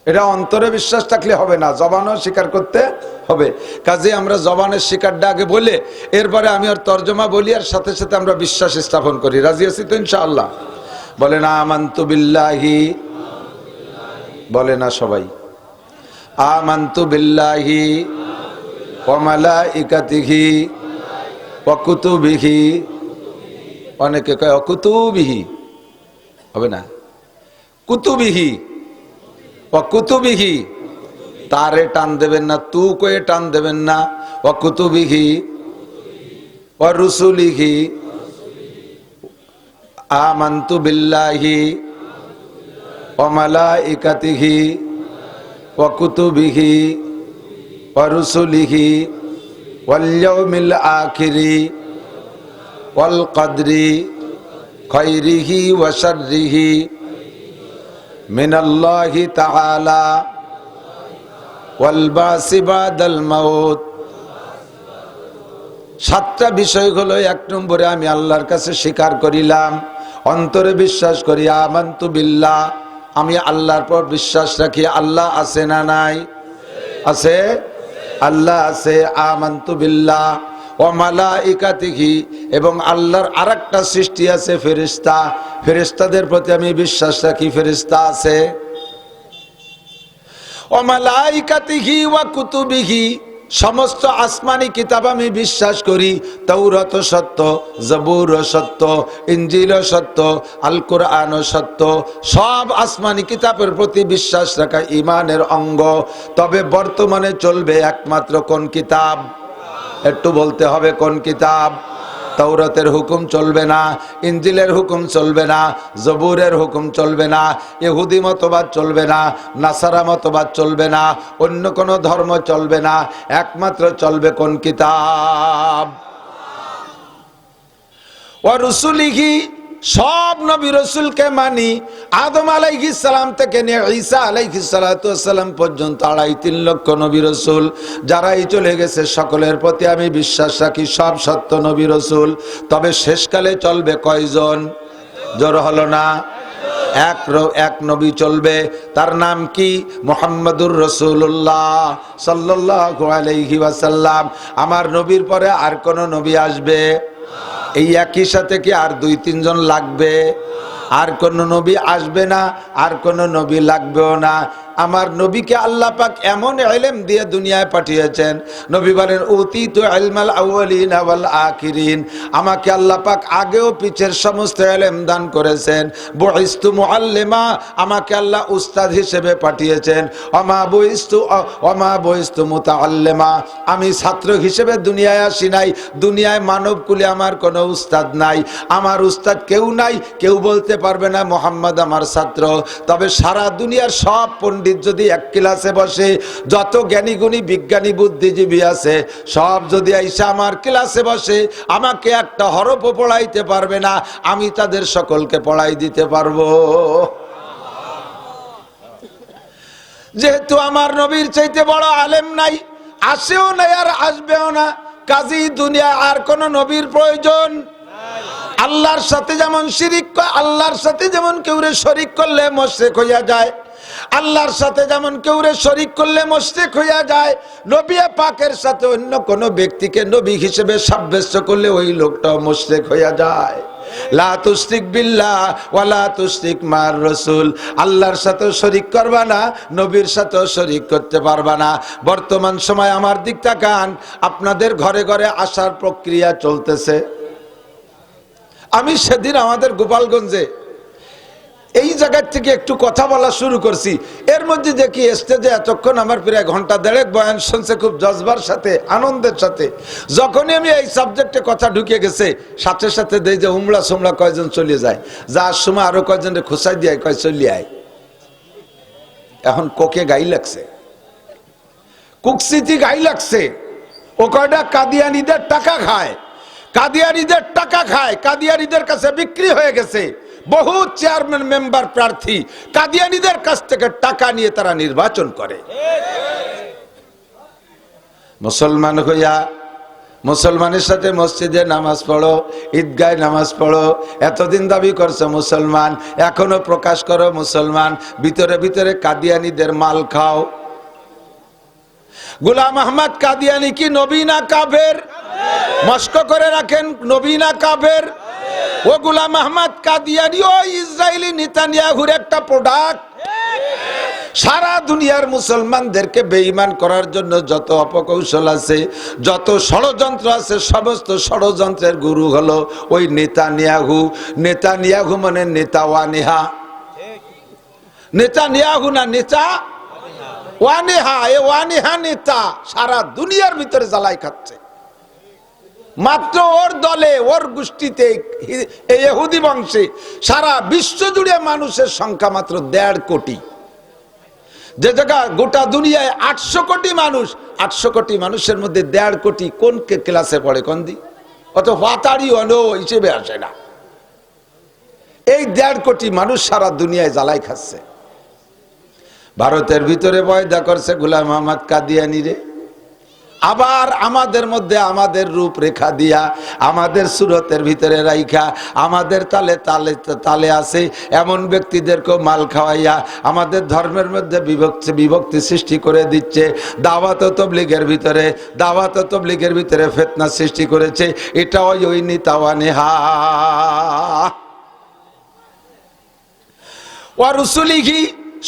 এটা অন্তরে বিশ্বাস থাকলে হবে না, জবানও স্বীকার করতে হবে। কাজে আমরা জবানের স্বীকারটা আগে বলে এরপরে আমি আর তর্জমা বলি, আর সাথে সাথে আমরা বিশ্বাস স্থাপন করি। রাজি আছি তো ইনশাআল্লাহ? বলেন আমানতু বিল্লাহি, বলে না সবাই? আমানতু বিল্লাহি ওয়া মালাইকাতিহি ওয়া কুতুবিহি, অনেকে কয় কুতুবিহি, হবে না, কুতুবিহি ওয়া কুতুবিহি, তারে টান দেবেন না, তু কয়ে টান দেবেন না। ওয়া কুতুবিহি ওয়া রুসুলিহি, আমানতু বিল্লাহি ওয়া মালাইকাতিহি ওয়া কুতুবিহি ওয়া রুসুলিহি ওয়াল ইয়াউমিল আখিরি ওয়াল কদরি খায়রিহি ওয়া শাররিহি মিনাল্লাহি তাআলা ওয়াল বাসি বাদাল মাউত। 7টা বিষয় হলো, 1 নম্বরে আমি আল্লাহর কাছে স্বীকার করিলাম, অন্তরে বিশ্বাস করি, আমানতু বিল্লাহ, আমি আল্লাহর পর বিশ্বাস রাখি। আল্লাহ আছে না নাই? আছে, আল্লাহ আছে। আমানতু বিল্লাহ ওয়া মালাইকাতিহি, এবং আল্লাহর আরেকটা সৃষ্টি আছে ফেরেশতা, ফেরেশতাদের প্রতি আমি বিশ্বাস রাখি, ফেরেশতা আছে। ওয়া মালাইকাতিহি ওয়া কুতুবিহি, সমস্ত আসমানি কিতাব আমি বিশ্বাস করি। তাওরাত সত্য, জবুর সত্য, ইনজিল সত্য, আল কোরআন সত্য। সব আসমানি কিতাবের প্রতি বিশ্বাস রাখা ঈমানের অঙ্গ। তবে বর্তমানে চলবে একমাত্র কোন কিতাব? একটু বলতে হবে কোন কিতাব? তাওরাতের হুকুম চলবে না, ইনজিলের হুকুম চলবে না, জবুরের হুকুম চলবে না, ইহুদি মতবাদ চলবে না, নাসারা মতবাদ চলবে না, অন্য কোনো ধর্ম চলবে না। একমাত্র চলবে কোন কিতাব? ওয়া রুসুলিহি, সব নবী রসুলকে মানি। আদম আলাইহিস সালাম থেকে নিয়ে ঈসা আলাইহিস সালাতু ওয়াসসালাম পর্যন্ত 2.5-3 লক্ষ নবী রাসূল যারাই চলে গেছে সকলের প্রতি আমি বিশ্বাস রাখি সব সত্য নবী রাসূল। তবে শেষকালে চলবে কয়জন? জোর হলো না? এক নবী চলবে, তার নাম কি? মুহাম্মাদুর রাসূলুল্লাহ সাল্লাল্লাহু আলাইহি ওয়াসাল্লাম। আমার নবীর পরে আর কোন নবী আসবে? এই একই সাথে কি আর 2-3 জন লাগবে? আর কোন নবী আসবে না, আর কোন নবী লাগবেও না। আমার নবীকে আল্লাহ পাক এমন ইলম দিয়ে দুনিয়ায় পাঠিয়েছেন, নবী বলেন উতিতু ইলমাল আউয়ালিন ওয়াল আখিরিন, আমাকে আল্লাহ পাক আগেও পিছের সমস্ত ইলম দান করেছেন। বুইস্তু মুআল্লিমা, আমাকে আল্লাহ উস্তাদ হিসেবে পাঠিয়েছেন। ওমা বুইস্তু মুতাআল্লিমা, আমি ছাত্র হিসেবে দুনিয়ায় আসি নাই। দুনিয়ায় মানবকুলে আমার কোনো উস্তাদ নাই, আমার উস্তাদ কেউ নাই। কেউ বলতে পারবে না মুহাম্মদ আমার ছাত্র। তবে সারা দুনিয়ার সব পণ্ডিত যদি এক ক্লাসে বসে, যত জ্ঞানী গুণী বিজ্ঞানী বুদ্ধিজীবী আছে সব যদি আইসা আমার ক্লাসে বসে, আমাকে একটা হরফও পড়াইতে পারবে না, আমি তাদের সকলকে পড়াই দিতে পারবো। যেহেতু আমার নবীর চাইতে বড় আলেম নাই, আসেও নাই আর আসবেও না, কাজী দুনিয়া আর কোন নবীর প্রয়োজন। আল্লাহর সাথে যেমন শিরিক, আল্লাহর সাথে যেমন কেউরে শরিক করলে মুশরিক হইয়া যায়, আল্লাহর সাথে যেমন কেউরে শরিক করলে মুশরিক হইয়া যায়, নবী পাকের সাথে অন্য কোন ব্যক্তিকে নবী হিসেবে সাব্যস্ত করলে ওই লোকটাও মুশরিক হইয়া যায়। লা তুশরিক বিল্লাহ ওয়া লা তুশরিক মার রাসূল, আল্লাহর সাথে শরিক করবা না, নবীর সাথেও শরিক করতে পারবা না। বর্তমান সময় আমার দিক তাকান, আপনাদের ঘরে ঘরে আসার প্রক্রিয়া চলতেছে। আমি সেদিন আমাদের গোপালগঞ্জে এই জায়গা থেকে একটু কথা বলা শুরু করছি, এর মধ্যে দেখি স্টেজে এতক্ষণ আমার প্রায় ঘন্টা দেড়েক বয়ান শুনছে খুব জজবার সাথে, আনন্দের সাথে। যখনই আমি এই সাবজেক্টে কথা ঢুকে গেছে, সাথে সাথে দেই যে উমড়া সুমড়া কয়জন চলে যায়, যার সময় আরো কয়জনের খুসাই দিয়ে কয় চলিয়ে আয়। এখন কোকে গাই লাগছে, কুকসিতি গাই লাগছে, ও কয়টা কাদিয়ানীদের টাকা খায়, কাদিয়ানীদের টাকা খায়, কাদিয়ানীদের কাছে বিক্রি হয়ে গেছে। বহু চেয়ারম্যান মেম্বার প্রার্থী কাদিয়ানীদের কাছ থেকে টাকা নিয়ে তারা নির্বাচন করে। মুসলমান হইয়া মুসলমানের সাথে মসজিদে নামাজ পড়ো, ঈদগায় নামাজ পড়ো, এতদিন দাবি করছো মুসলমান, এখনো প্রকাশ করো মুসলমান, ভিতরে ভিতরে কাদিয়ানীদের মাল খাও। গোলাম আহমদ কাদিয়ানী কি নবী না কাফের? মস্ক করে রাখেন, নবী না কাফের? ও গোলাম আহমদ কাদিয়ানী ও ইসরায়েলি নেতানিয়াহুর একটা প্রোডাক্ট। সারা দুনিয়ার মুসলমানদেরকে বেঈমান করার জন্য যত অপকৌশল আছে, যত ষড়যন্ত্র আছে, সমস্ত ষড়যন্ত্রের গুরু হলো ওই নেতানিয়াহু। নেতানিয়াহু মানে নেতা ওয়ানেহা, নেতানিয়াহু না নেতা ওয়ানেহা। এ ওয়ানেহা নেতা সারা দুনিয়ার ভিতরে জ্বালাই খাচ্ছে। মাত্র ওর দলে, ওর গোষ্ঠীতে, এই ইহুদি বংশে সারা বিশ্ব জুড়ে মানুষের সংখ্যা মাত্র 1.5 কোটি। যে জায়গা গোটা দুনিয়ায় 800 কোটি মানুষ, 800 কোটি মানুষের মধ্যে 1.5 কোটি কোন ক্লাসে পড়ে? কোন দি অত পাতাড়ি হলো হিসেবে আসে না। এই 1.5 কোটি মানুষ সারা দুনিয়ায় জ্বালাই খাচ্ছে। ভারতের ভিতরে পয়দা করছে গোলাম আহমদ কাদিয়ানী রে, আবার আমাদের মধ্যে আমাদের রূপরেখা দিয়া, আমাদের সুরতের ভিতরে রাইখা, আমাদের তালে তালে তালে আছে এমন ব্যক্তিদেরকেও মাল খাওয়াইয়া আমাদের ধর্মের মধ্যে বিভক্তি সৃষ্টি করে দিচ্ছে। দাওয়াত ও তাবলীগের ভিতরে ফিতনা সৃষ্টি করেছে। এটা ওই নিতাওয়ানেহা ওয়া রুসুলিহি,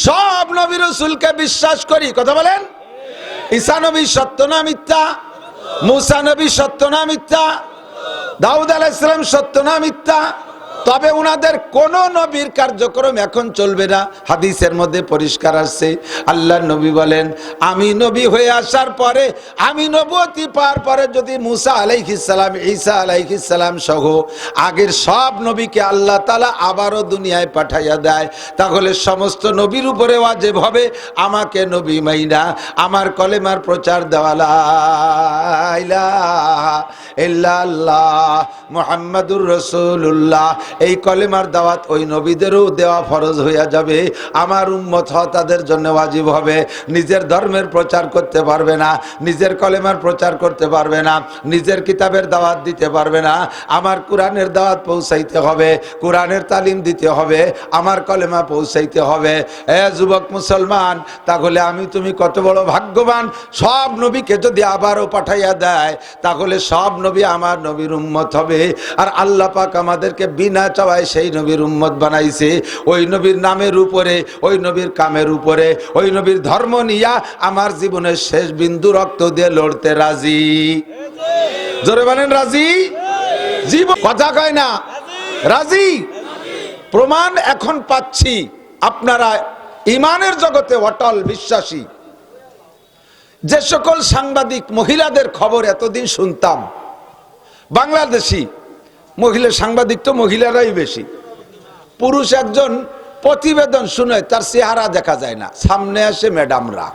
সব নবী রাসূলকে বিশ্বাস করি। কথা বলেন, ঈসা নবী সত্য না মিথ্যা? মুসা নবী সত্য না মিথ্যা? দাউদ আলাইহিস সালাম সত্য না মিথ্যা? তবে উনাদের কোন নবীর কার্যক্রম এখন চলবে না। হাদিসের মধ্যে পরিষ্কার আসছে, আল্লাহর নবী বলেন, আমি নবী হয়ে আসার পরে, আমি নবুয়তি পাওয়ার পরে যদি মুসা আলাইহিস সালাম, ঈসা আলাইহিস সালাম সহ আগের সব নবীকে আল্লাহ তাআলা আবারও দুনিয়ায় পাঠাইয়া দেয়, তাহলে সমস্ত নবীর উপরে ওয়াজিব হবে আমাকে নবী মাইনা আমার কলেমার প্রচার দেওয়া, লা ইলাহা ইল্লাল্লাহ মুহাম্মাদুর রাসূলুল্লাহ। এই কলেমার দাওয়াত ওই নবীদেরও দেওয়া ফরজ হইয়া যাবে, আমার উম্মত হওয়া তাদের জন্য ওয়াজিব হবে। নিজের ধর্মের প্রচার করতে পারবে না, নিজের কলেমার প্রচার করতে পারবে না, নিজের কিতাবের দাওয়াত দিতে পারবে না, আমার কোরআনের দাওয়াত পৌঁছাইতে হবে, কোরআনের তালিম দিতে হবে, আমার কলেমা পৌঁছাইতে হবে। যুবক মুসলমান, তাহলে আমি তুমি কত বড় ভাগ্যবান। সব নবীকে যদি আবারও পাঠাইয়া দেয়, তাহলে সব নবী আমার নবীর উম্মত হবে। আর আল্লাহ পাক আমাদেরকে বিনা চাওয়ায় সেই নবীর উম্মত বানাইছে। ওই নবীর নামের উপরে, ওই নবীর কামের উপরে, ওই নবীর ধর্ম নিয়া আমার জীবনের শেষ বিন্দু রক্ত দিয়ে লড়তে রাজি। জোরে বলেন রাজি। জীবন কথা কয় না, রাজি। প্রমাণ এখন পাচ্ছি আপনারা ইমানের জগতে অটল বিশ্বাসী। যে সকল সাংবাদিক মহিলাদের খবর এতদিন শুনতাম, বাংলাদেশি মহিলা সাংবাদিক তো মহিলারাই বেশি। পুরুষ একজন প্রতিবেদন শুনে তার চেহারা দেখা যায় না, সামনে আসে ম্যাডামরা,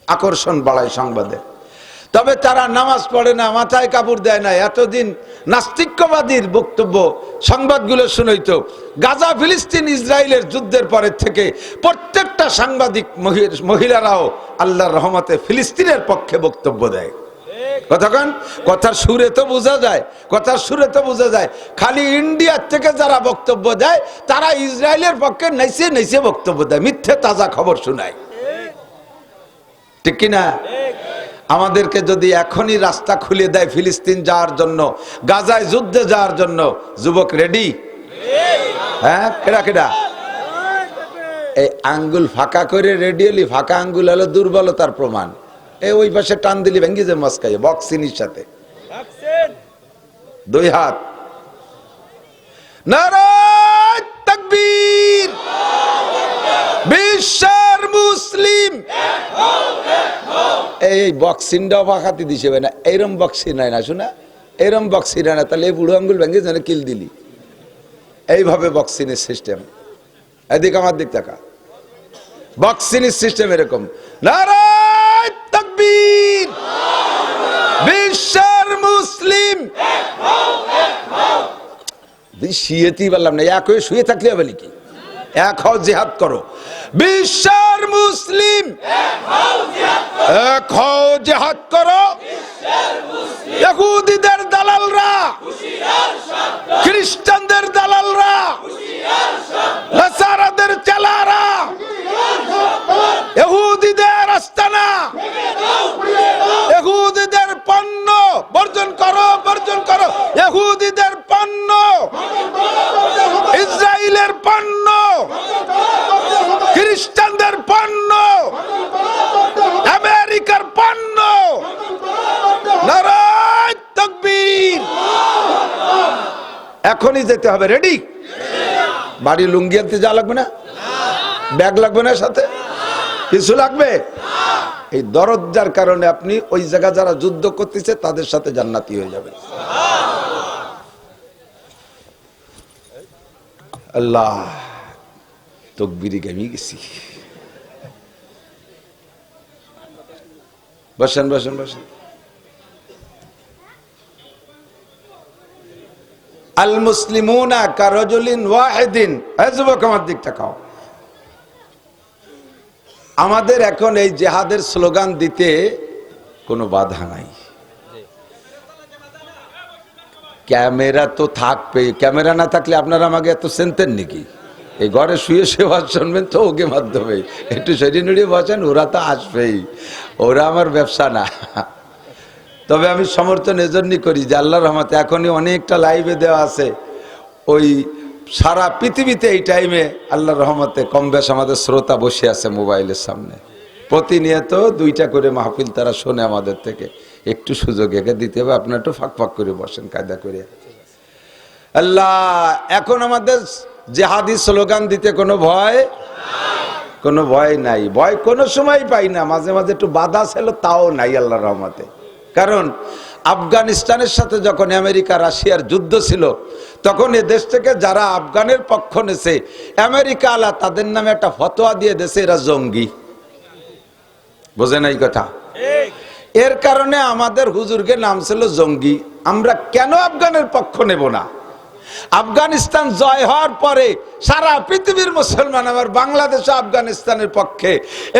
আকর্ষণ বাড়ায় সংবাদে। তবে তারা নামাজ পড়ে না, মাথায় কাপড় দেয় না। এতদিন নাস্তিক্যবাদীর বক্তব্য সংবাদগুলো শুনইতো। গাজা ফিলিস্তিন ইসরায়েলের যুদ্ধের পরের থেকে প্রত্যেকটা সাংবাদিক মহিলারাও আল্লাহর রহমতে ফিলিস্তিনের পক্ষে বক্তব্য দেয়। কথাক্ষণ কথার সুরে তো বোঝা যায়, কথার সুরে তো বোঝা যায়। খালি ইন্ডিয়ার থেকে যারা বক্তব্য দেয় তারা ইসরায়েলের পক্ষে নাইছে নাইছে বক্তব্য দেয়, মিথ্যে তাজা খবর শোনায়। ঠিক কিনা? আমাদেরকে যদি এখনই রাস্তা খুলে দেয় ফিলিস্তিন যাওয়ার জন্য, গাজায় যুদ্ধে যাওয়ার জন্য, যুবক রেডি? হ্যাঁ, কেডা কেডা? এই আঙ্গুল ফাঁকা করে রেডি হলি, ফাঁকা আঙ্গুল হলো দুর্বলতার প্রমাণ। এই ওই পাশে টান দিলি ভেঙ্গি যে মস্কাই বক্সিনির সাথে দুই হাত। নারায়ে তাকবীর। বিশ্বের মুসলিম এই বক্সিনটাও ফাঁকাতে দিছে না, এইরম বক্সি নাই না, শোনা এইরম বক্সি নাই না। তাহলে এই বুড়ো আঙ্গুল ভেঙে যেন কিল দিলি। এইভাবে বক্সিনের সিস্টেম। এদিক আমার দিক টাকা বক্সিনের সিস্টেম এরকম। নারায়ে তাকবীর। বিশ্বের মুসলিম শিয়েতি বললাম না, এক হয়ে শুয়ে থাকলে হবে নাকি? এক হও, জিহাদ করো। বিশ্বের মুসলিম এক হও, জিহাদ করো। ইহুদিদের দালালরা, খ্রিস্টানদের দালালরা, নাসারাদের চালারা, ইহুদিদের আস্তানা, ইহুদিদের পণ্য বর্জন করো, বর্জন করো। ইহুদিদের পণ্য, ইসরায়েলের পণ্য, খ্রিস্টানদের পণ্য, আমেরিকার পণ্য। নারায়ে তাকবীর। এখনই যেতে হবে। রেডি? বাড়ি লুঙ্গি আনতে যা লাগবে না, ব্যাগ লাগবে না, সাথে কিছু লাগবে। এই দরজার কারণে আপনি ওই জায়গা যারা যুদ্ধ করতেছে তাদের সাথে জান্নাতি হয়ে যাবেন। আল্লাহ, তকবীরে গামি গেছি। বসেন বসেন বসেন। আল মুসলিমুনা কারাজুলিন ওয়াহিদিন। এই যুবক আমার দিকটা খাও। আমাদের এখন এই জিহাদের স্লোগান দিতে কোনো বাধা নাই। ক্যামেরা তো থাকবে, ক্যামেরা না থাকলে আপনারা আমাকে এত চিনতেন নাকি? এই ঘরে শুয়ে শুয়ে শুনবেন তো ওকে মাধ্যমে, একটু শরীর নড়িয়ে বসেন, ওরা তো আসবেই, ওরা আমার ব্যবসা না। তবে আমি সমর্থন এজন্যই করি যে আল্লাহর রহমতে এখনই অনেকটা লাইভে দেওয়া আছে। ওই সারা পৃথিবীতে এই টাইমে আল্লাহর রহমতে কম বেশ আমাদের শ্রোতা বসে আছে মোবাইলের সামনে। প্রতিনিয়ত 2টা করে মাহফিল তারা শোনে আমাদের থেকে। একটু সুযোগ একে দিতে হবে, আপনার একটু ফাঁক ফাঁক করে বসেন কায়দা করে। আল্লাহ, এখন আমাদের জিহাদি স্লোগান দিতে কোনো ভয়, কোনো ভয় নাই। ভয় কোনো সময় পাই না, মাঝে মাঝে একটু বাধা ছিল, তাও নাই আল্লাহর রহমতে। কারণ আফগানিস্তানের সাথে যখন আমেরিকা রাশিয়ার যুদ্ধ ছিল, তখন এ দেশ থেকে যারা আফগানের পক্ষ নেছে, আমেরিকা আলা তাদের নামে একটা ফতোয়া দিয়ে দেশে এরা জঙ্গি। বোঝে নাই কথা? এর কারণে আমাদের হুজুরকে নাম ছিল জঙ্গি। আমরা কেন আফগানের পক্ষ নেব না? আফগানিস্তান জয় হওয়ার পরে সারা পৃথিবীর মুসলমান আমার বাংলাদেশ আফগানিস্তানের পক্ষে,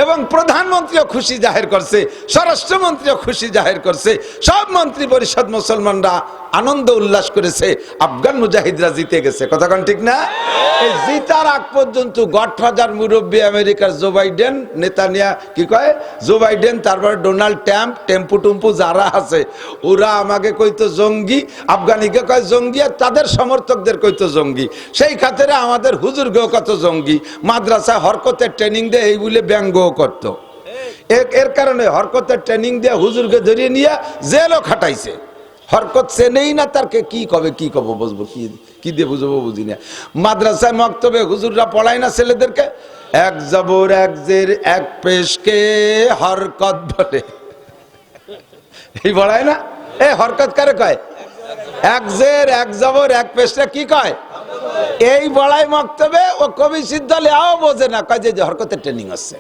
এবং প্রধানমন্ত্রীও খুশি জাহির করছে, স্বরাষ্ট্রমন্ত্রীও খুশি জাহির করছে, সব মন্ত্রী পরিষদ মুসলমানরা আনন্দ উল্লাস করেছে, আফগান মুজাহিদরা জিতে গেছে। কথা কোন ঠিক না? এই জিতার আগ পর্যন্ত গডফাদার মুরব্বী আমেরিকার জো বাইডেন, নেতানিয়া কি কয় জো বাইডেন, তারপরে ডোনাল্ড ট্রাম্প, টেম্পু টুম্পু যারা আছে ওরা আমাকে কইতো জঙ্গি, আফগানিকে কয় জঙ্গি, আর তাদের সমর্থকদের কইতো জঙ্গি। সেই খাতিরে আমাদের হুজুরকেও কত জঙ্গি, মাদ্রাসায় হরকতের ট্রেনিং দিয়ে এই বলে ব্যঙ্গও করতো। এর কারণে হরকতের ট্রেনিং দিয়ে হুজুরকে ধরিয়ে নিয়ে জেলও খাটাইছে। হরকত সে নেই না, তারকে কি কবে কি কব বুঝবো, কি দিয়ে বুঝবো বুঝি না। মাদ্রাসায় মক্তবে হুজুররা পড়ায় না ছেলেদেরকে, এক জবর এক জের এক পেশকে হরকত বলে, এই পড়ায় না? এ হরকত কারে কয়? এক জের এক জবর এক পেশকে কি কয়? এই বড়াই মক্তবে। ও কবি সিদ্ধ লেও বোঝে না, কয় যে হরকতের ট্রেনিং আছে।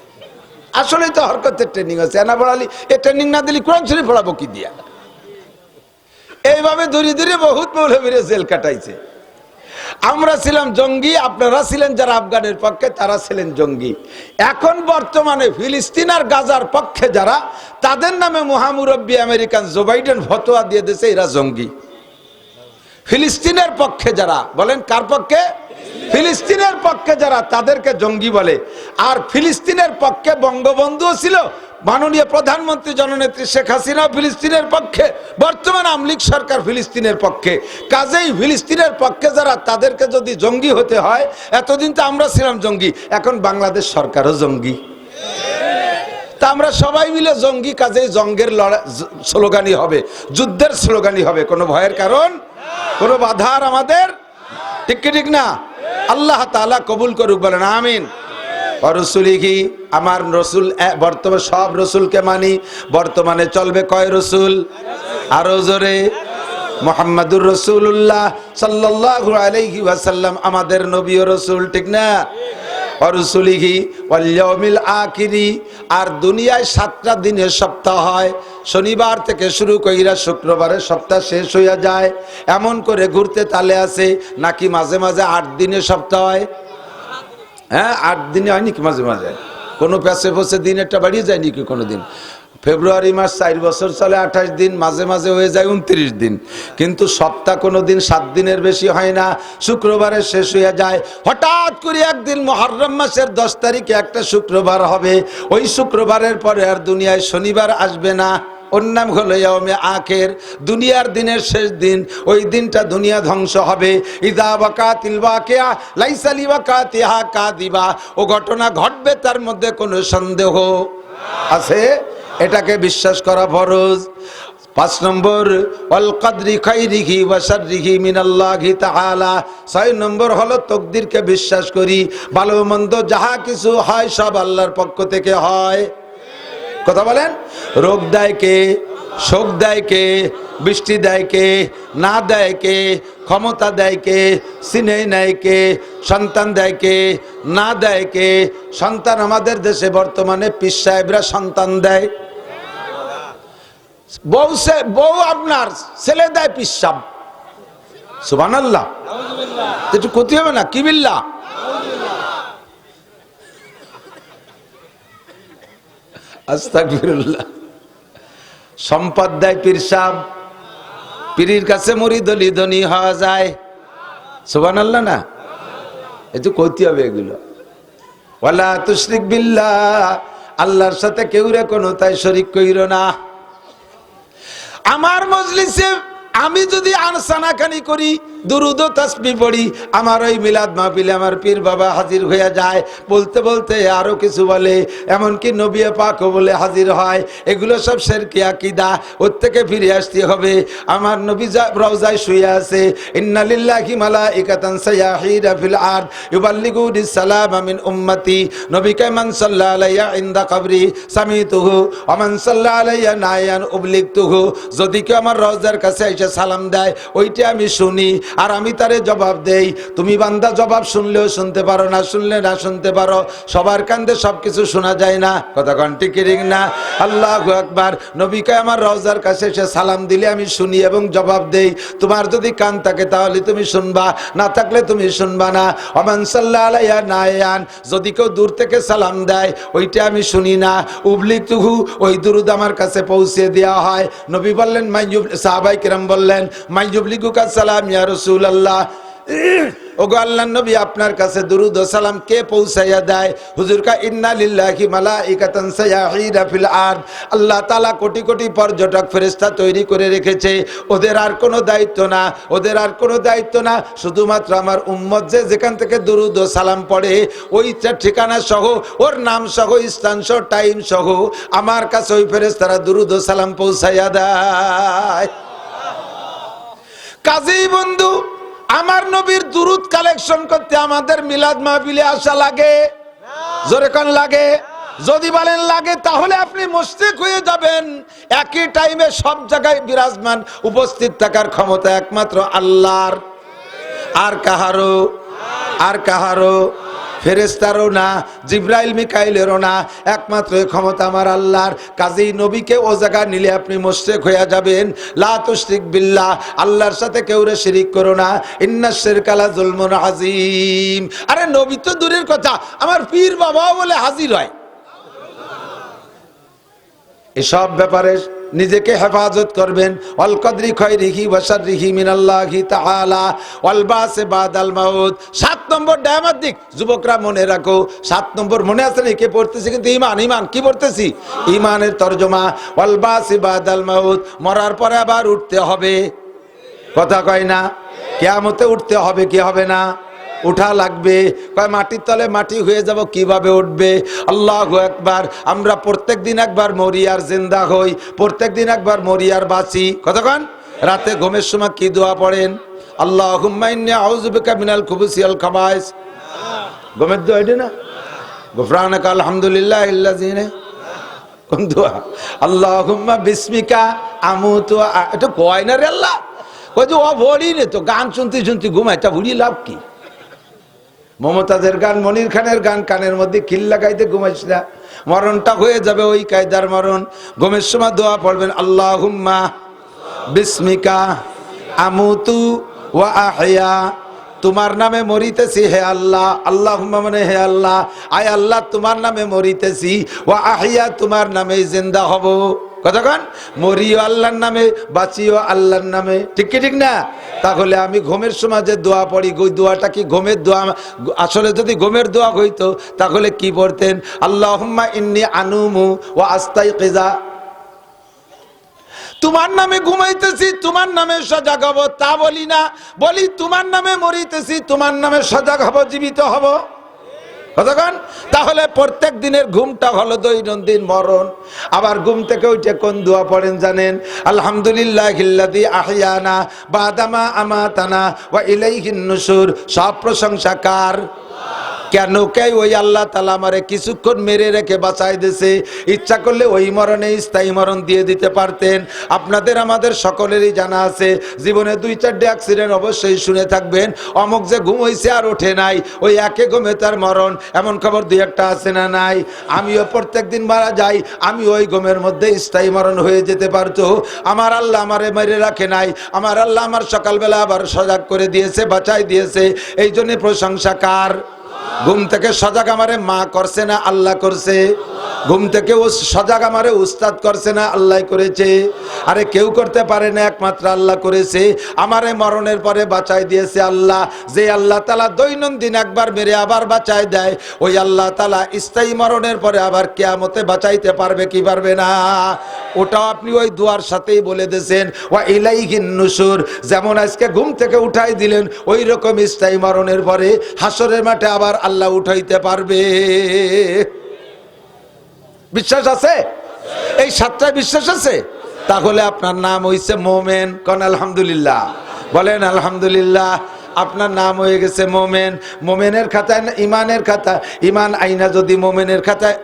আসলেই তো হরকতের ট্রেনিং আছে, এনা পড়ালি এ ট্রেনিং না দিলি কোরআন শরীফ পড়াবো কি দিয়া? এইভাবে ধীরে ধীরে বহুত মৌলবীরা জেল কাটাইছে। আমরা ছিলাম জঙ্গি, আপনারা ছিলেন যারা আফগানের পক্ষে তারা ছিলেন জঙ্গি। এখন বর্তমানে ফিলিস্তিন আর গাজার পক্ষে যারা, তাদের নামে মহামুরব্বী আমেরিকান জো বাইডেন ফতোয়া দিয়ে দিয়েছে এরা জঙ্গি। ফিলিস্তিনের পক্ষে যারা, বলেন কার পক্ষে? ফিলিস্তিনের পক্ষে যারা, তাদেরকে জঙ্গি বলে। আর ফিলিস্তিনের পক্ষে বঙ্গবন্ধুও ছিল, মাননীয় প্রধানমন্ত্রী জননেত্রী শেখ হাসিনা ফিলিস্তিনের পক্ষে, বর্তমান আওয়ামী লীগ সরকার ফিলিস্তিনের পক্ষে। কাজেই ফিলিস্তিনের পক্ষে যারা, তাদেরকে যদি জঙ্গি হতে হয়, এতদিন তো আমরা ছিলাম জঙ্গি, এখন বাংলাদেশ সরকারও জঙ্গি। তা আমরা সবাই মিলে জঙ্গি, কাজেই জঙ্গের লড়াই স্লোগানই হবে, যুদ্ধের স্লোগানই হবে, কোনো ভয়ের কারণ, কোনো বাধার আমাদের, ঠিক কি ঠিক না? আল্লাহ তাআলা কবুল করুক, বলেন আমিন। রসুলিহি, আমার রসুল, বর্তমানে সব রসুলকে মানি। বর্তমানে চলবে কয় রসুল? আরো জোরে, মুহাম্মাদুর রাসূলুল্লাহ সাল্লাল্লাহু আলাইহি ওয়াসাল্লাম আমাদের নবী ও রসুল, ঠিক না? রসুলিহি ওয়াল ইয়াউমিল আখিরি। আর দুনিয়ায় 7টা দিনের সপ্তাহ হয়, শনিবার থেকে শুরু কইরা শুক্রবারে সপ্তাহ শেষ হইয়া যায়। এমন করে ঘুরতে তালে আছে নাকি মাঝে মাঝে 8 দিনের সপ্তাহ হয়? হ্যাঁ, 8 দিনে হয় নাকি মাঝে মাঝে? কোনো প্যাসে ফসে দিন একটা বাড়িয়ে যায় নাকি কোনো দিন? ফেব্রুয়ারি মাস 4 বছর চলে 28 দিন, মাঝে মাঝে হয়ে যায় 29 দিন, কিন্তু সপ্তাহ কোনো দিন 7 দিনের বেশি হয় না। শুক্রবারে শেষ হয়ে যায়। হঠাৎ করে একদিন মুহররম মাসের 10 তারিখে একটা শুক্রবার হবে, ওই শুক্রবারের পরে আর দুনিয়ায় শনিবার আসবে না। ওর নাম হলো ইয়াউমে আখির, দুনিয়ার দিনের শেষ দিন। ওই দিনটা দুনিয়া ধ্বংস হবে। ইযা ওয়াকাতিল ওয়াকিয়া লাইসা লিওয়াকাতিহা কাযিবা। ও ঘটনা ঘটবে, তার মধ্যে কোনো সন্দেহ আছে? এটাকে বিশ্বাস করা ফরজ। 5 নম্বর, ওয়াল কদরি খাইরিহি ওয়া শাররিহি মিনাল্লাহি তাআলা। 6 নম্বর হলো তকদিরকে বিশ্বাস করি, ভালো মন্দ যাহা কিছু হয় সব আল্লাহর পক্ষ থেকে হয়। কথা বলেন, রোগ দেয় কে? শোক দেয় কে? বৃষ্টি দেয় কে? না দেয় কে? ক্ষমতা দেয় কে? সিনে নেয় কে? সন্তান দেয় কে? না দেয় কে? সন্তান আমাদের দেশে বর্তমানে পীর সাহেবরা সন্তান দেয়। বউ আপনার ছেলে দেয় পীর সাহেব। সুবহানাল্লাহ, একটু ক্ষতি হবে না? কি বিল্লাহ? আস্তাগফিরুল্লাহ। সম্পদ দেয় পীর সাহেব, পীরের কাছে মুরিদ হলে ধনী হওয়া যায়। সুবহানাল্লাহ না? একটু ক্ষতি হবে এগুলো। ওয়ালা তুশরিক বিল্লাহ, আল্লাহর সাথে কেউ রে কোনো তাই শরীক কইরো না। আমার মজলিসে আমি যদি আনসানাখানি করি, দুরুদ ও তাসবিহ পড়ি, আমার ওই মিলাদ মাহফিলে আমার পীর বাবা হাজির হয়ে যায়, বলতে বলতে আরো কিছু বলে, এমনকি নবী পাকও বলে হাজির হয়। এগুলো সব শিরকি আকীদা, ওর থেকে ফিরে আসতে হবে। আমার নবী রওজায় শুয়ে আছে, ইন্না লিল্লাহি মালাইকাতান সায়াহিনা ফিল আরদ ইউবাল্লিগুনিস সালামা মিন উম্মতি। নবী কে মান সাল্লা আলাইয়া ইনদা কবরি সামিতুহু ওয়া মান সাল্লা আলাইয়া নায়ান উবলিগতুহু। যদি কেউ আমার রওজার কাছে এসে সালাম দেয় ওইটা আমি শুনি আর আমি তারে জবাব দেই। তুমি বান্দা জবাব শুনলেও শুনতে পারো, না শুনলে না শুনতে পারো, সবার কান্দে সবকিছু শোনা যায় না। কথা কোন ঠিক না? আল্লাহু আকবার। নবী কয় আমার রওজার কাছে এসে সালাম দিলে আমি শুনি এবং জবাব দেই। তোমার যদি কান থাকে তাহলে তুমি শুনবা, না থাকলে তুমি শুনবা না। ওমান সাল্লাল্লাহু আলাইহি নায়ান, যদি কেউ দূর থেকে সালাম দেয় ওইটা আমি শুনি না, উবলিগতুহু, ওই দুরুদ আমার কাছে পৌঁছে দেওয়া হয়। নবী বললেন সাহাবায়ে কেরাম বললেন মাইয়ুবলিগুকা সালাম ইয়া রাসূলুল্লাহ, ওগো আল্লাহর নবী আপনার কাছে দুরুদ ও সালাম কে পৌঁছাইয়া দেয়? হুজুর কা ইন্না লিল্লাহি মালাইকাতান সায়াহিনা ফিল আরদ, আল্লাহ তাআলা কোটি কোটি পর্যটক ফেরেশতা তৈরি করে রেখেছে, ওদের আর কোনো দায়িত্ব না, ওদের আর কোনো দায়িত্ব না, শুধুমাত্র আমার উম্মত যে যেখান থেকে দুরুদ ও সালাম পড়ে ওইটা ঠিকানা সহ, ওর নাম সহ, স্থান সহ, টাইম সহ আমার কাছে ওই ফেরেশতারা দুরুদ ও সালাম পৌঁছাইয়া দেয়। কাজেই বন্ধু, আমার নবীর দুরুদ কালেকশন করতে আমাদের মিলাদ মাহফিলে আসা লাগে? জোরে কোন লাগে? যদি বলেন লাগে তাহলে আপনি মুশরিক হয়ে যাবেন। একই টাইমে সব জায়গায় বিরাজমান উপস্থিত থাকার ক্ষমতা একমাত্র আল্লাহর, আর কাহারও, আর কাহারও, ফেরেশতারও না, জিবরাইল মিকাইলেরও না, একমাত্র ক্ষমতা আমার আল্লাহর। কাজেই নবীকে ও জায়গা নিলে আপনি মুশরিক হয়ে যাবেন। লা তুশরিক বিল্লাহ, আল্লাহর সাথে কেউরে শিরিক করো না, ইন্নাশ শিরকা লা যুলমুন আযীম। আরে নবী তো দূরের কথা, আমার পীর বাবাও বলে হাজির হয়। এসব ব্যাপারে নিজেকে হেফাজত করবেন। ওয়াল কদরি খায়রিহি ওয়া শাররিহি মিনাল্লাহি তাআলা ওয়াল বাসে বাদাল মাউত। 7 নম্বর নেয়ামত দিক, যুবকরা মনে রাখো। 7 নম্বর মনে আছে না? কে পড়তেছি কিন্তু ঈমান, ঈমান কি পড়তেছি? ঈমানের তরজমা। ওয়াল বাসে বাদাল মাউত, মরার পরে আবার উঠতে হবে। কথা কয় না? কিয়ামতে উঠতে হবে, কি হবে না? উঠা লাগবে। কয় মাটির তলে মাটি হয়ে যাব, কিভাবে উঠবে? আল্লাহু আকবার। আমরা প্রত্যেক দিন একবার মরি আর জিন্দা হই, প্রত্যেক দিন একবার মরি আর বাঁচি। কতক্ষণ? রাতে ঘুমের সময় কি দোয়া পড়েন? আল্লাহুম্মা ইন্নী আউযু বিকা মিনাল খুবুসি ওয়াল খাবায়েস। ঘুমের দোয়া এটা না? গুফরানাকা আলহামদুলিল্লাহিল্লাযী, কোন দোয়া? আল্লাহুম্মা বিসমিকা আমুতু, এটা কয় না রে আল্লাহ। ওই যে ও বলি রে, তো গান শুনতে শুনতে ঘুমাইটা ভুড়ি লাভ কি? মমতাজের গান, মনির খানের গান কানের মধ্যে খিল লাগাইতে ঘুমাইস না, মরণটা হয়ে যাবে ওই কায়দার মরণ। ঘুমের সময় দোয়া পড়বেন আল্লাহুম্মা বিসমিকা আমুতু ওয়া আহইয়া, তোমার নামে মরিতেছি হে আল্লাহ। আল্লাহুম্মা মানে হে আল্লাহ, আয় আল্লাহ তোমার নামে মরিতেছি, ওয়া আহইয়া তোমার নামে জিন্দা হব। কতক্ষণ? মরিও আল্লাহর নামে, বাঁচিও আল্লাহর নামে। ঠিক কি ঠিক না? তাহলে আমি ঘুমের সময় যে দোয়া পড়ি, ওই দোয়াটা কি ঘুমের দোয়া? আসলে যদি ঘুমের দোয়া হইতো তাহলে কি পড়তেন? আল্লাহুম্মা ইন্নী আনুমু ওয়া আস্তাইকিজা, তোমার নামে ঘুমাইতেছি, তোমার নামে সজাগ হব। তা বলি না, বলি তোমার নামে মরিতেছি, তোমার নামে সজাগ হব, জীবিত হব। কতক্ষণ? তাহলে প্রত্যেক দিনের ঘুমটা হলো দৈনন্দিন মরণ। আবার ঘুম থেকে উঠে কোন দোয়া পড়েন জানেন? আলহামদুলিল্লাহিল্লাযী আহইয়ানা বাদামা আমাতানা ওয়া ইলাইহিন নুশুর। সব প্রশংসা কার? কেন? কে? ওই আল্লাহ তাআলা আমারে কিছুক্ষণ মেরে রেখে বাঁচাই দিয়েছে। ইচ্ছা করলে ওই মরণে স্থায়ী মরণ দিয়ে দিতে পারতেন। আপনাদের আমাদের সকলেরই জানা আছে, জীবনে 2-4টে অ্যাক্সিডেন্ট অবশ্যই শুনে থাকবেন। অমুক যে ঘুম হইছে আর ওঠে নাই, ওই একে ঘুমে তার মরণ, এমন খবর 2-1টা আছে না নাই? আমিও প্রত্যেক দিন মারা যাই, আমি ওই ঘুমের মধ্যে স্থায়ী মরণ হয়ে যেতে পারতো। আমার আল্লাহ আমারে মেরে রাখে নাই, আমার আল্লাহ আমার সকালবেলা আবার সজাগ করে দিয়েছে, বাঁচাই দিয়েছে। এই জন্য প্রশংসা কার? ঘুম থেকে সজাগ আমারে মা করছে না আল্লাহ করছে? ঘুম থেকে সজাগ আমারে উস্তাদ করছে না আল্লাহ করেছে? আরে কেউ করতে পারে না, একমাত্র আল্লাহ করেছে। আমারে মরণের পরে বাঁচাই দিয়েছে আল্লাহ। যে আল্লাহ তাআলা দৈনন্দিন একবার মেরে আবার বাঁচাই দেয়, ওই আল্লাহ তাআলা স্থায়ী মরণের পরে আবার কিয়ামতে বাঁচাইতে পারবে কি পারবে না? ওটাও আপনি ওই দুয়ার সাথেই বলে দিয়েছেন, ওয়া ইলাইহিন নুশুর। যেমন আজকে ঘুম থেকে উঠাই দিলেন, ওই রকম স্থায়ী মরণের পরে হাসরের মাঠে আবার আল্লাহ উঠাইতে পারবে। বিশ্বাস আছে? এই 7টায় বিশ্বাস আছে? তাহলে আপনার নাম হইছে মোমেন। কোন আলহামদুলিল্লাহ? বলেন আলহামদুলিল্লাহ। আপনার নাম হয়ে গেছে মোমেন। মোমেনের খাতায়, ইমানের খাতা, ইমান আইনা যদি মোমেনের খাতায়।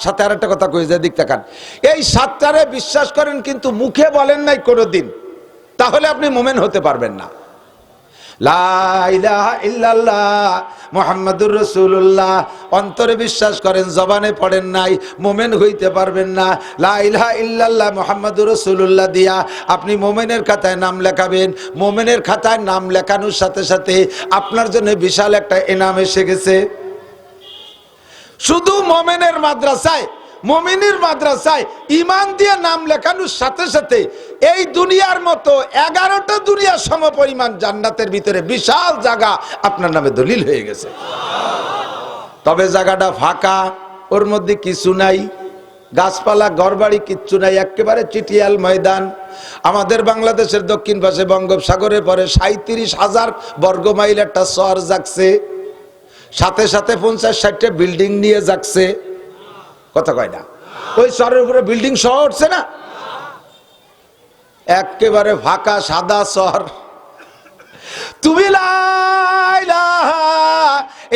সাথে আর একটা কথা কই যায়, দিক তাকান। এই 7টারে বিশ্বাস করেন কিন্তু মুখে বলেন নাই কোনোদিন, তাহলে আপনি মোমেন হতে পারবেন না। লা ইলাহা ইল্লাল্লাহ মুহাম্মাদুর রাসূলুল্লাহ অন্তরে বিশ্বাস করেন, জবানে পড়েন নাই, মোমেন হইতে পারবেন না। লা ইলাহা ইল্লাল্লাহ মুহাম্মাদুর রাসূলুল্লাহ দিয়া আপনি মোমেনের খাতায় নাম লেখাবেন। মোমেনের খাতায় নাম লেখানোর সাথে সাথে আপনার জন্য বিশাল একটা ইনাম এসে গেছে। শুধু মোমেনের মাদ্রাসায়, মুমিনের মাদ্রাসায় ঈমান দিয়ে নাম লেখানোর সাথে সাথে এই দুনিয়ার মতো 11টা দুনিয়া সমপরিমাণ জান্নাতের ভিতরে বিশাল জায়গা আপনার নামে দলিল হয়ে গেছে। তবে জায়গাটা ফাঁকা, ওর মধ্যে কিছু নাই, গাছপালা ঘরবাড়ি কিচ্ছু নাই, একেবারে চিটিয়াল ময়দান। আমাদের বাংলাদেশের দক্ষিণ পাশে বঙ্গোপসাগরের পরে 37,000 বর্গ মাইল একটা শহর জাগছে, সাথে সাথে 50-60টা বিল্ডিং নিয়ে জাগছে। কথা কয় না? ওই শহরের উপরে বিল্ডিং সহ উঠছে না, একেবারে ফাঁকা সাদা শহর। তুমি লা ইলাহা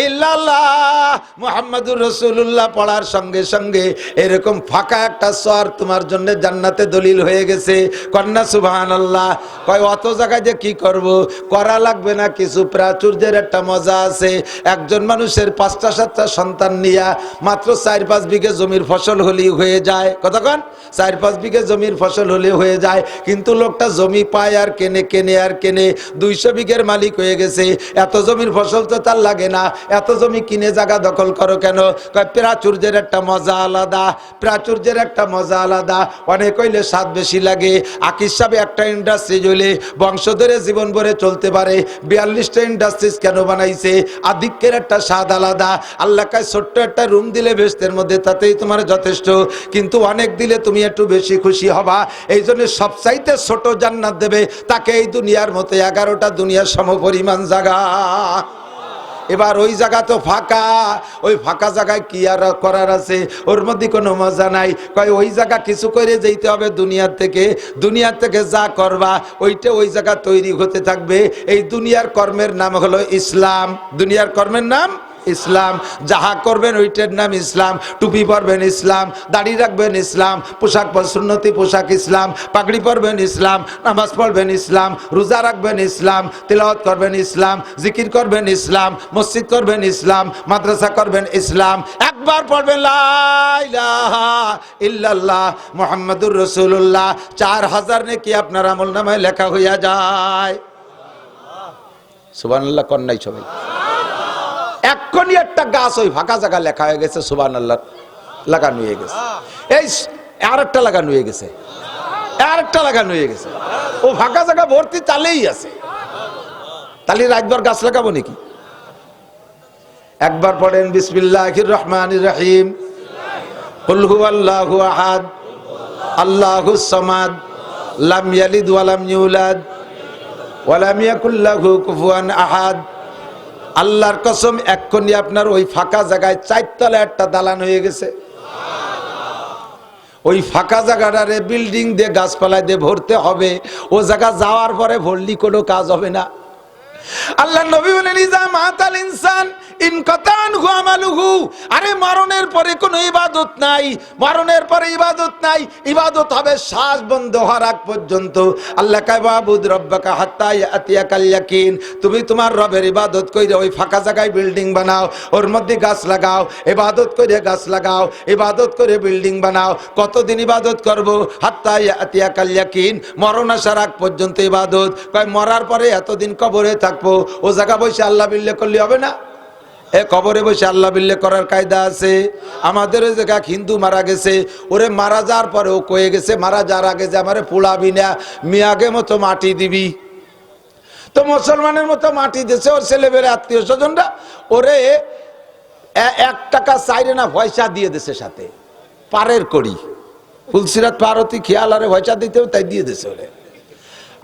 ইল্লাল্লাহ মুহাম্মাদুর রাসূলুল্লাহ পড়ার সঙ্গে সঙ্গে এরকম ফাঁকা একটা শহর তোমার জন্য জান্নাতে দলিল হয়ে গেছে। কন্যা সুবহানাল্লাহ। কয় অত জায়গায় যে কি করব, করা লাগবে না কিছু, প্রাচুর্যের একটা মজা আছে। একজন মানুষের 5টা-7টা সন্তান নিয়ে মাত্র 4-5 বিঘে জমির ফসল হলেই হয়ে যায়। কতক্ষণ? 4-5 বিঘে জমির ফসল হলে হয়ে যায়। কিন্তু লোকটা জমি পায় আর কেনে আর কেনে, 200 বিঘের মালিক হয়ে গেছে। এত জমির ফসল তো তার লাগে না, এত জমি কিনে জায়গা দখল করো কেন? প্রাচুর্যের একটা মজা আলাদা, প্রাচুর্যের একটা মজা আলাদা। অনেক হইলে স্বাদ বেশি লাগে। আকিস সাহেব একটা ইন্ডাস্ট্রি হইলে বংশ ধরে জীবন ভরে চলতে পারে। 42টা ইন্ডাস্ট্রিজ কেন বানাইছে? আধিক্যের একটা স্বাদ আলাদা। আল্লাহ কায় ছোট্ট একটা রুম দিলে বেহেশতের মধ্যে, তাতেই তোমার যথেষ্ট। কিন্তু অনেক দিলে তুমি একটু বেশি খুশি হবা। এই জন্য সবচাইতে ছোট জান্নাত দেবে তাকে এই দুনিয়ার মতো 11টা দুনিয়ার সমপরিমাণ জায়গা। এবার ওই জায়গা তো ফাঁকা, ওই ফাঁকা জায়গায় কি আর করার আছে? ওর মধ্যে কোনো মজা নাই। কয় ওই জায়গা কিছু করে যেতে হবে দুনিয়ার থেকে যা করবা ওইটা ওই জায়গা তৈরি হতে থাকবে। এই দুনিয়ার কর্মের নাম হলো ইসলাম। দুনিয়ার কর্মের নাম ইসলাম। যাহা করবেন ওইটার নাম ইসলাম। টুপি পরবেন ইসলাম, দাড়ি রাখবেন ইসলাম, পোশাক সুন্নতি পোশাক ইসলাম, পাগড়ি পরবেন ইসলাম, নামাজ পড়বেন ইসলাম, রোজা রাখবেন ইসলাম, তিলাওয়াত করবেন ইসলাম, জিকির করবেন ইসলাম, মসজিদ করবেন ইসলাম, মাদ্রাসা করবেন ইসলাম। একবার পড়বেন লা ইলাহা ইল্লাল্লাহ মুহাম্মাদুর রাসূলুল্লাহ, 4000 নেকি আপনার আমলনামায় লেখা হইয়া যায়। সুবহানাল্লাহ কোন নাই সবাই? এক্ষুনি একটা গাছ ওই ফাঁকা জায়গা লেখা হয়ে গেছে সুবহানাল্লাহ লাগানো হয়ে গেছে। এই আরেকটা লাগানো হয়ে গেছে, আরেকটা লাগানো হয়ে গেছে। ও ফাঁকা জায়গা ভর্তি চালেই আছে। তাহলে রাতভর গাছ লাগাবো নাকি? একবার পড়েন বিসমিল্লাহির রহমানির রহিম। কুল হুয়াল্লাহু আহাদ আল্লাহুস সামাদ লাম ইয়ালিদ ওয়া লাম ইউলাদ ওয়া লাম ইয়াকুল লাহু কুফুয়ান আহাদ। আল্লাহর কসম এক্ষুনি আপনার ওই ফাঁকা জায়গায় 4 তলা একটা দালান হয়ে গেছে। ওই ফাঁকা জায়গাটারে বিল্ডিং দিয়ে গাছপালা দিয়ে ভরতে হবে। ও জায়গা যাওয়ার পরে ভরলি কোনো কাজ হবে না। আল্লাহ নবী বলেন ইজা মাতাল ইনসান ইনকাতান আমালুহু। আরে মরণের পরে কোনো ইবাদত নাই, মরণের পরে ইবাদত নাই। ইবাদত হবে শ্বাস বন্ধ হওয়ার আগ পর্যন্ত। আল্লাহ কয় বাবুদ রব্বাকা হাত্তা ইয়াতিয়াকাল ইয়াকিন। তুমি তোমার রবের ইবাদত কইরে ওই ফাঁকা জায়গায় বিল্ডিং বানাও, ওর মধ্যে গাছ লাগাও, ইবাদত করে গাছ লাগাও, ইবাদত করে বিল্ডিং বানাও। কতদিন ইবাদত করব? হাত্তা ইয়াতিয়াকাল ইয়াকিন, মরণ আসার আগ পর্যন্ত ইবাদত। কয় মরার পরে এতদিন কবরে থাকবো, ও জায়গা বসে আল্লাহ বিল্লে করলে হবে না? এ কবরে বসে আল্লাহ বিল্লে করার কায়দা আছে। আমাদের ওই জায়গা হিন্দু মারা গেছে, ওরে মারা যাওয়ার পরে ও কয়ে গেছে মারা যাওয়ার আগে যে আমারে পোড়াবি না, মিয়াগে মতো মাটি দিবি। তো মুসলমানের মতো মাটি দিয়েছে ওর ছেলেমেয়ের আত্মীয় স্বজনরা, ওরে 1 টাকা চাইরে না পয়সা দিয়ে দিছে, সাথে পারের করি ফুলসিরাত পারতি খেয়াল আরে পয়সা দিতে তাই দিয়ে দিছে ওরে।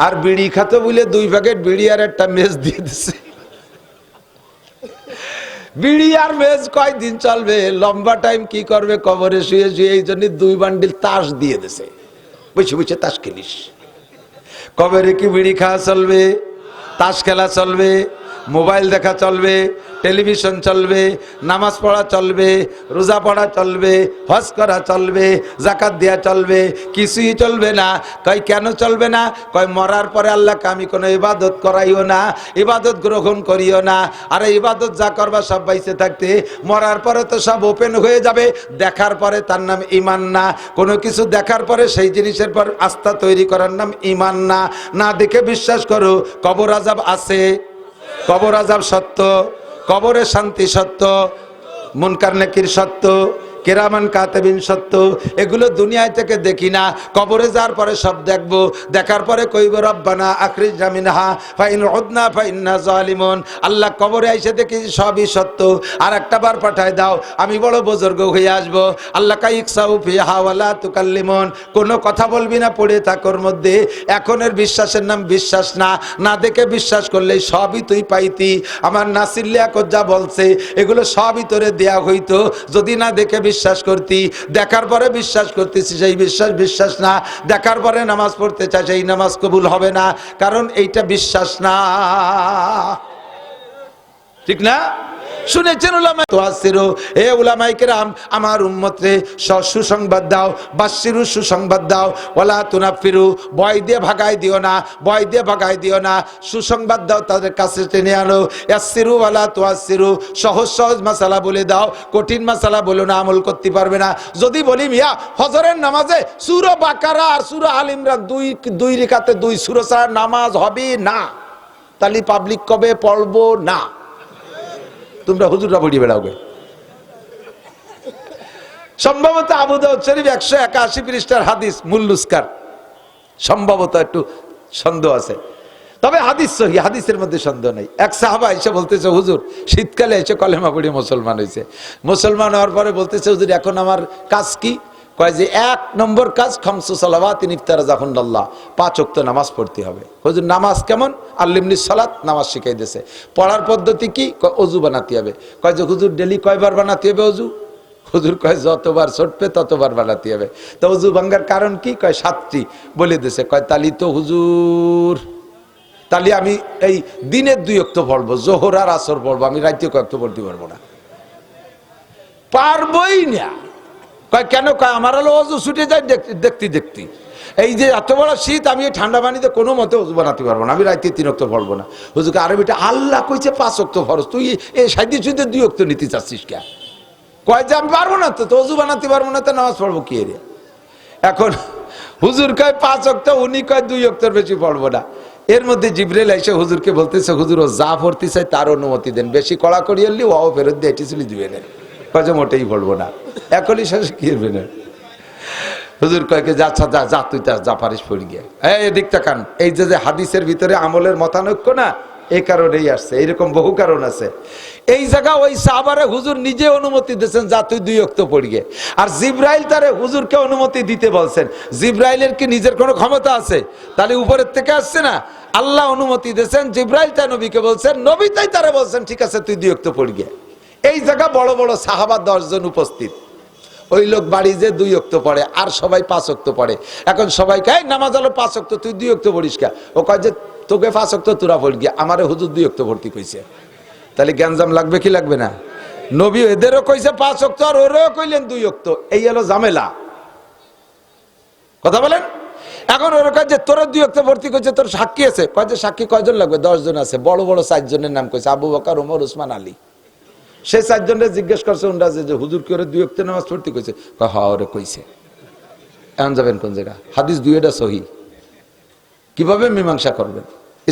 আর বিড়ি খাতে বলে 2 প্যাকেট বিড়ি আর একটা মেজ দিয়ে দিছে। বিড়ি আর মেজ কয়দিন চলবে? লম্বা টাইম কি করবে কবরে শুয়ে শুয়ে? এই জন্য 2 বান্ডিল তাস দিয়ে দিছে। বসে বসে তাস খেলিস। কবরে কি বিড়ি খাওয়া চলবে? তাস খেলা চলবে? মোবাইল দেখা চলবে, টেলিভিশন চলবে, নামাজ পড়া চলবে, রোজা পড়া চলবে, হজ করা চলবে, যাকাত দেয়া চলবে, কিছুই চলবে না। কয় কেন চলবে না? কয় মরার পরে আল্লাহকে আমি কোনো ইবাদত করাইও না, ইবাদত গ্রহণ করিও না। আরে ইবাদত যা করবা সব বাইসে থাকতে, মরার পরে তো সব ওপেন হয়ে যাবে। দেখার পরে তার নাম ঈমান না। কোনো কিছু দেখার পরে সেই জিনিসের পর আস্থা তৈরি করার নাম ঈমান না। না দেখে বিশ্বাস করো কবর আযাব আছে, কবর আযাব সত্য, কবরে শান্তি সত্য, মুনকার নাকির সত্য, কিরামান কাতিবিন সত্য। এগুলো দুনিয়ায় থেকে দেখি না, কবরে যাওয়ার পরে সব দেখবো। দেখার পরে কইব রব্বানা আখরিজনা মিনহা ফাইন উদনা ফাইন্না জালিমুন। আল্লাহ কবরে এসে দেখি সবই সত্য, আর একটা বার পাঠায় দাও, আমি বড় বুজুর্গ হয়ে আসবো। আল্লাহ কাইকসাউ ফিহা ওয়ালা তুকাল্লিমুন। কোনো কথা বলবি না পড়ে থাকোর মধ্যে। এখনের বিশ্বাসের নাম বিশ্বাস না, না দেখে বিশ্বাস করলে সবই তুই পাইতি। আমার নাসির লিয়াকত যা বলছে এগুলো সবই তোরে দেয়া হইতো যদি না দেখে বিশ্বাস করতি। দেখার পরে বিশ্বাস করতেছি সেই বিশ্বাস বিশ্বাস না, দেখার পরে নামাজ পড়তে চাই সেই নামাজ কবুল হবে না, কারণ এইটা বিশ্বাস না। ঠিক না? শুনেছেন উলামা তুয়াসিরু, হে উলামায়ে কেরাম আমার উম্মতরে সুসংবাদ দাও, বাশিরু সুসংবাদ দাও, ওয়ালা তুনাফিরু ভয় দিয়ে ভাগাই দিও না, ভয় দিয়ে ভাগাই দিও না, সুসংবাদ দাও, তাদের কাছে টেনে আনো। ইয়াসিরু ওয়ালা তুয়াসিরু, সহজ সহজ মাসালা বলে দাও, কঠিন মাসালা বলো না, আমল করতে পারবে না। যদি বলি মিয়া ফজরের নামাজে সূরা বাকারা আর সূরা আল ইমরান দুই রাকাতে 2 সূরা ছাড়া নামাজ হবে না, তাহলে পাবলিক কবে পড়বো না? তোমরা হুজুররা পড়ি বেড়াওগে। সম্ভবত আবু দাউদ শরীফ 181 পৃষ্ঠার হাদিস মুল্লুস্কার, সম্ভবত একটু সন্দেহ আছে, তবে হাদিস সহি, হাদিসের মধ্যে সন্দেহ নেই। এক সাহাবা এসে বলতেছে হুজুর শীতকালে এসে কলেমা পড়ে মুসলমান হয়েছে, মুসলমান হওয়ার পরে বলতেছে হুজুর এখন আমার কাজ কি? কয় যে 1 নম্বর কাজ খামসু সালাওয়াতিন ইফতারাজাহুল্লাহ, 5 ওয়াক্ত নামাজ পড়তে হবে। হুজুর নামাজ কেমন? আল্লিমনি সালাত, নামাজ শিখাই দিয়েছে। পড়ার পদ্ধতি কি? কয় অজু বানাতে হবে। কয় যে হুজুর ডেলি কয়বার বানাতে হবে অজু? হুজুর কয় যতবার ছুটবে ততবার বানাতে হবে। তো অজু ভাঙ্গার কারণ কি? কয় 7টি বলে দিয়েছে। কয় তালি তো হুজুর, তাহলে আমি এই দিনের 2 ওয়াক্ত পড়বো, জোহর আর আসর পড়বো, আমি রাতে কয়েকটা পড়তে পারবো না, পারবই না। কয় কেন? কয় আমার হলো অজু ছুটে যায় দেখতে দেখতে, এই যে এত বড় শীত, আমি এই ঠান্ডা পানিতে কোনো মতে অজু বানাতে পারবো না, আমি রাতে 3 ওয়াক্ত পড়বো না। হুজুরকে আরবিটা আল্লাহ কইছে 5 ওয়াক্ত ফরজ, তুই এই সাইডে সুদে 2 ওয়াক্ত নিতে চাচ্ছিস কে? কয় যে আমি পারবো না, তো অজু বানাতে পারবো না, তো নামাজ পড়বো কি এর? এখন হুজুর কয় 5 ওয়াক্ত, উনি কয় 2 ওয়াক্তের বেশি পড়বো না। এর মধ্যে জিবরাইল এসে হুজুরকে বলতেছে হুজুর ও যা পড়তে চাই তার অনুমতি দেন, বেশি কড়াকড়ি হলে ও ফেরত দিয়ে এটি চলে দিবে না। কয় যে মোটেই পড়বো না, এখনই শেষে কি হবে না। হুজুর কয়েকে যাচ্ছা যা যা তুই তার যা পারিস পড়ি গিয়ে। এদিক তাকান, এই যে হাদিসের ভিতরে আমলের মতানৈক্য না, এই কারণেই আসছে, এইরকম বহু কারণ আছে। এই জায়গা ওই সাহাবারে হুজুর নিজে অনুমতি দিয়েছেন যা তুই 2 ওয়াক্ত পড়ি গে, আর জিবরাইল তারে হুজুরকে অনুমতি দিতে বলছেন। জিবরাইলের কি নিজের কোনো ক্ষমতা আছে? তাহলে উপরের থেকে আসছে না, আল্লাহ অনুমতি দিয়েছেন, জিবরাইল তাই নবীকে বলছেন, নবী তাই তারা বলছেন ঠিক আছে তুই 2 ওয়াক্ত পড়ি গে। এই জায়গা বড় বড় সাহাবা 10 জন উপস্থিত, ওই লোক বাড়ি যে 2 ওয়াক্ত পড়ে আর সবাই 5 ওয়াক্ত পড়ে। এখন সবাই কয় নামাজ হলো 5 ওয়াক্ত, তুই 2 ওয়াক্ত পড়িস কে? ও কয় যে তোকে 5 ওয়াক্ত তোরা পড় গিয়া, আমারে হুজুর 2 ওয়াক্ত ভর্তি কইছে। তাহলে গ্যাঞ্জাম লাগবে কি লাগবে না? নবী এদেরও কইছে 5 ওয়াক্ত আর ওরাও কইলেন 2 ওয়াক্ত, এই হলো ঝামেলা। কথা বলেন। এখন ওরা কয় যে তোরা 2 ওয়াক্ত ভর্তি কইছে, তোর সাক্ষী আছে? কয় যে সাক্ষী কয়জন লাগবে? 10 জন আছে। বড় বড় 4 জনের নাম কইছে, আবু বকর, ওমর, উসমান, আলী। সেই 4 জনের জিজ্ঞেস করছে ওনরা যে হুজুর কি ওরা 2 ওয়াক্ত নামাজ পড়তে কইছে? কয় হ্যাঁ ওরে কইছে। এখন যাবেন কোন জায়গা? হাদিস 2টা সহি, কিভাবে মীমাংসা করবেন?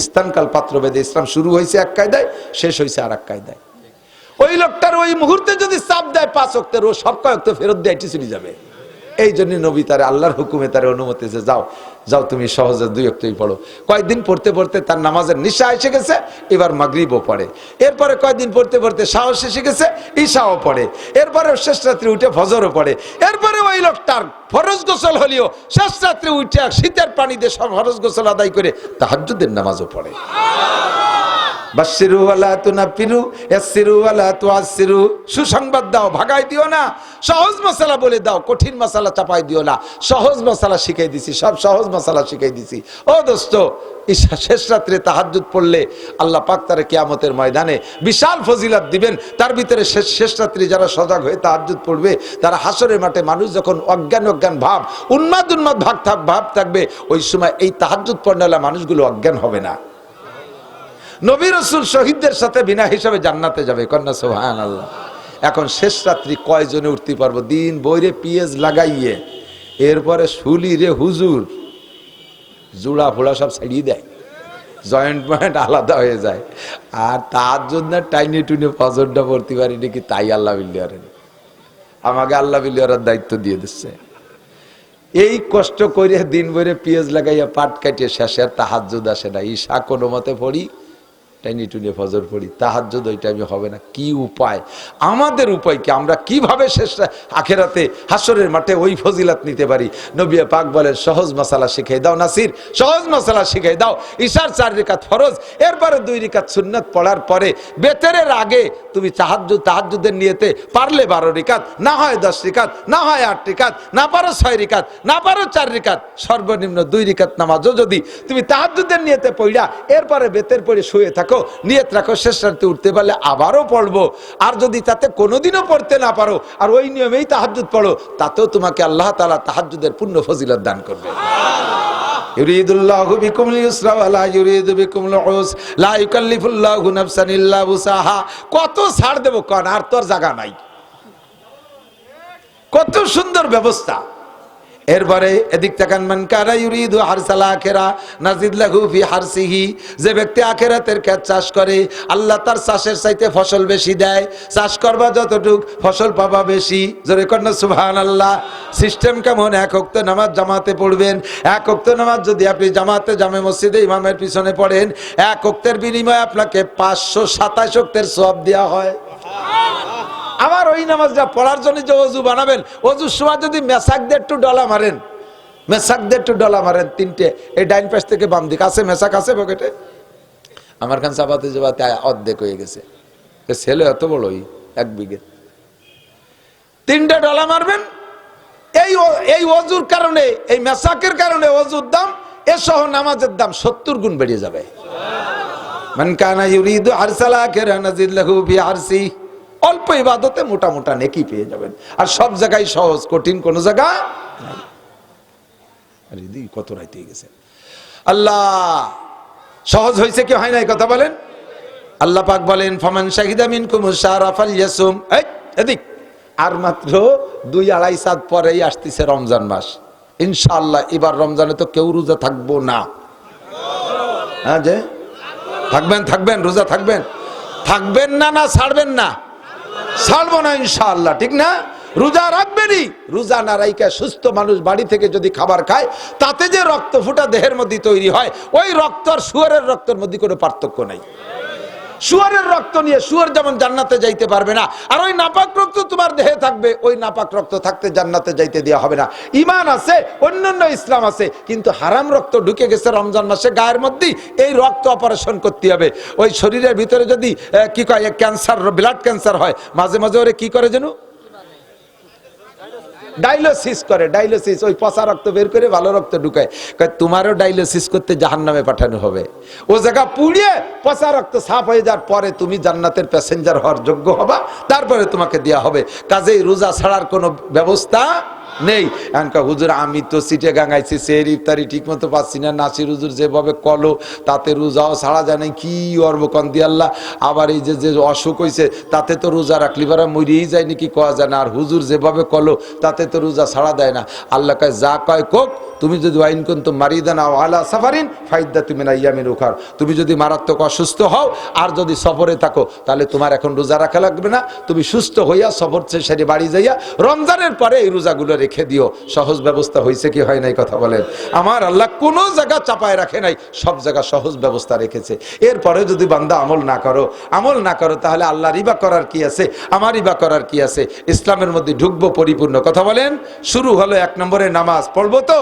স্থানকাল পাত্রভেদে ইসলাম শুরু হয়েছে এক কায়দায়, শেষ হয়েছে আর এক কায়দায়। ওই লোকটার ওই মুহূর্তে যদি চাপ দেয় 5 ওয়াক্তের, ও সব কয়েকত ফেরত দিয়ে এটি চলে যাবে। এই জন্য নবী তারে আল্লাহর হুকুমে তারে অনুমতি যে যাও যাও তুমি সহজে 2 ওয়াক্তই পড়ো। কয়েকদিন পড়তে পড়তে তার নামাজের নিশা এসে গেছে, এবার মাগরিবও পড়ে। এরপরে কয়েকদিন পড়তে পড়তে সাহস এসে গেছে, ঈশাও পড়ে। এরপরে শেষ রাত্রে উঠে ফজরও পড়ে। এরপরে ওই লোকটার ফরজ গোসল হলেও শেষ রাত্রে উঠে শীতের পানি দিয়ে সব ফরজ গোসল আদায় করে তাহাজ্জুদের নামাজও পড়ে। বাশশিরু ওয়ালা তুনাফিরু ইয়াসসিরু ওয়ালা তুআসসিরু, সুসংবাদ দাও, ভাগাই দিও না। সহজ মাসালা বলে দাও, কঠিন মাসালা চাপাই দিও না। সহজ মাসালা শিখাই দিছি, সব সহজ মাসালা শিখাই দিছি। ও দোস্ত, শেষ রাত্রে তাহাজ্জুদ পড়লে আল্লাহ পাক তার কিয়ামতের ময়দানে বিশাল ফজিলত দিবেন। তার ভিতরে শেষ রাত্রি যারা সজাগ হয়ে তাহাজ্জুদ পড়বে, তারা হাসরের মাঠে মানুষ যখন অজ্ঞান ভাব, উন্মাদ ভাব থাকবে, ওই সময় এই তাহাজ্জুদ পড়লে মানুষগুলো অজ্ঞান হবে না। নবী রাসূল শহীদদের সাথে বিনা হিসাবে জান্নাতে যাবে, কন্যা সুবহানাল্লাহ। এখন শেষ রাত্রি কয়জনে উঠতে পারবো? দিন বইরে পিএস লাগাইয়ে, এরপরে শুলি রে হুজুর, জুড়া ফোড়া সব ছাড়িয়ে দেয়, জয়েন্ট আলাদা হয়ে যায়। আর তার জন্য টাইনে টুনে ফজরটা পড়তে পারি নাকি, তাই আল্লাহ বিল্লাহরের আমাকে আল্লাহ বিল্লাহরের দায়িত্ব দিয়ে দিচ্ছে। এই কষ্ট করে দিন ভরে পিএস লাগাইয়া পাট কাটিয়ে শেষে আর তাহাজ্জুদ আসে না। ঈশা কোনো মতে পড়ি, টাইনি টুনে ফজর পড়ি, তাহাজ্জুদ ওই টাইমে হবে না। কি উপায়? আমাদের উপায় কি? আমরা কিভাবে শেষ আখেরাতে হাসরের মাঠে ওই ফজিলত নিতে পারি? নবী পাক বলেন, সহজ মাসালা শিখাই দাও নাসির, সহজ মাসালা শিখাই দাও। ঈশার 4 রাকাত ফরজ, এরপরে 2 রাকাত সুন্নাত পড়ার পরে বেতেরের আগে তুমি তাহাজ্জুদের নিয়তে পারলে 12 রাকাত, না হয় 10 রাকাত, না হয় 8 রাকাত, না পারো 6 রাকাত, না পারো 4 রাকাত, সর্বনিম্ন 2 রাকাত নামাজও যদি তুমি তাহাজ্জুদের নিয়তে পড়া, এরপরে বেতের পড়ে শুয়ে থাকো, নিয়ত রাখো শেষ রাতে উঠতে পারলে আবারও পড়বো। আর যদি তাতে কোনোদিনও পড়তে না পারো আর ওই নিয়মেই তাহাজ্জুদ পড়ো, তাতেও তোমাকে আল্লাহ তাআলা তাহাজ্জুদের পূর্ণ ফজিলত দান করবে। ইউরিদুল্লাহু বিকুমুল ইউসরা ওয়া লা ইউরিদু বিকুমুল উসরা, লা ইউকাল্লিফুল্লাহু নাফসান ইল্লা উসাহা। কত ছাড় দেব কোন? আর তোর জায়গা নাই। কত সুন্দর ব্যবস্থা। এরপরে এদিক তাকান, মান কানা ইউরিদু হারসাল আখিরা নাজিদ লাহু ফি হারসিহি, যে ব্যক্তি আখিরাতের ক্ষেত চাষ করে, আল্লাহ তার চাষের চাইতে ফসল বেশি দেয়। চাষ করবা যতটুক, ফসল পাবা বেশি। জোরে কন্যা সুবহানাল্লাহ। সিস্টেম কেমন? 1 ওয়াক্ত নামাজ জামাতে পড়বেন। 1 ওয়াক্ত নামাজ যদি আপনি জামে মসজিদে ইমামের পিছনে পড়েন, 1 ওয়াক্তের বিনিময়ে আপনাকে 527 ওয়াক্তের সওয়াব দেওয়া হয়। আবার ওই নামাজটা পড়ার জন্য যে অজু বানাবেন, অজুর সময় যদি মেসাক দিয়ে একটু ডলা মারেন, 3টে, এই ডাইন পাশ থেকে বাম দিক আছে, মেসাক আছে পকেটে। আমার খান চাপাতে যাবাতে অর্ধেক হয়ে গেছে। ছেলে এত বড়ই 1 বিঘে, 3টে ডলা মারবেন। এই অজুর কারণে, এই মেসাকের কারণে অজুর দাম এসহ নামাজের দাম 70 গুণ বেড়ে যাবে। মান কানা ইউরিদু হারসাল আখিরা নাজিদ লাহু ফি হারসি। অল্প ইবাদতে মোটা মোটা নেকি পেয়ে যাবেন। আর সব জায়গায় সহজ, কঠিন কোন জায়গা নাই। আরে দি কত রাইতে গেছে। আল্লাহ সহজ হয়েছে কি হয় নাই? কথা বলেন। আল্লাহ পাক বলেন, ফামান শাহিদা মিনকুমুশ শাহরা ফালইয়াসুম। এদিক আর মাত্র 2-2.5 চাঁদ পরেই আসতেছে রমজান মাস। ইনশাআল্লাহ এবার রমজানে তো কেউ রোজা থাকবো না। হ্যাঁ, যে থাকবেন রোজা থাকবেন না ছাড়বেন না? ছাড়বো না ইনশাআল্লাহ, ঠিক না? রোজা রাখবেনই। রোজা না রাইকা সুস্থ মানুষ বাড়ি থেকে যদি খাবার খায়, তাতে যে রক্ত ফুটা দেহের মধ্যে তৈরি হয়, ওই রক্ত আর শুয়োরের রক্তের মধ্যে কোনো পার্থক্য নাই। শুয়োরের রক্ত নিয়ে শুয়োর যেমন জান্নাতে যাইতে পারবে না, আর ওই নাপাক রক্ত তোমার দেহে থাকবে, ওই নাপাক রক্ত থাকতে জান্নাতে যাইতে দেওয়া হবে না। ঈমান আছে, অন্যান্য ইসলাম আছে, কিন্তু হারাম রক্ত ঢুকে গেছে রমজান মাসে গায়ের মধ্যে, এই রক্ত অপারেশন করতে হবে। ওই শরীরের ভিতরে যদি কি কয় ক্যান্সার, ব্লাড ক্যান্সার হয়, মাঝে মাঝে ওরে কি করে যেন ডায়ালিসিস করে। ডায়ালিসিস ওই পচা রক্ত বের করে ভালো রক্ত ঢুকায়। তোমারও ডায়ালিসিস করতে জাহান্নামে পাঠানো হবে। ও জায়গা পুড়িয়ে পচা রক্ত সাফ হয়ে যাওয়ার পরে তুমি জান্নাতের প্যাসেঞ্জার হওয়ার যোগ্য হবা, তারপরে তোমাকে দেয়া হবে। কাজেই রোজা ছাড়ার কোনো ব্যবস্থা নেই। এনকা হুজুর আমি তো সিটে গাঙাইছি, সের ইফতারি ঠিক মতো পাচ্ছি না, নাসির হুজুর যেভাবে কলো তাতে রোজাও ছাড়া যায় না, কি অর্ব কন্দি আল্লাহ। আবার এই যে অসুখ হয়েছে, তাতে তো রোজা রাখলি পারা মরিয়েই যায় নাকি কয়া যায় না। আর হুজুর যেভাবে কলো তাতে তো রোজা ছাড়া দেয় না। আল্লাহ কয় যা কয় কোক, তুমি যদি ওয়াইন কুনতুম মারিদান আও আলা সাফারিন ফাইদ্দাতুম মিন আইয়ামিন উখার, তুমি যদি মারাত্মক অসুস্থ হও আর যদি সফরে থাকো, তাহলে তোমার এখন রোজা রাখা লাগবে না। তুমি সুস্থ হইয়া সফর ছেড়ে বাড়ি যাইয়া রমজানের পরে এই রোজাগুলো রেখে দিও। সহজ ব্যবস্থা হয়েছে কি হয় নাই? কথা বলেন। আমার আল্লাহ কোনো জায়গা চাপায় রাখে নাই, সব জায়গা সহজ ব্যবস্থা রেখেছে। এরপরে যদি বান্দা আমল না করো, তাহলে আল্লাহ রিবা করার কি আছে, আমার রিবা করার কি আছে? ইসলামের মধ্যে ঢুকবো পরিপূর্ণ। কথা বলেন। শুরু হলো 1 নম্বরে নামাজ পড়বো তো?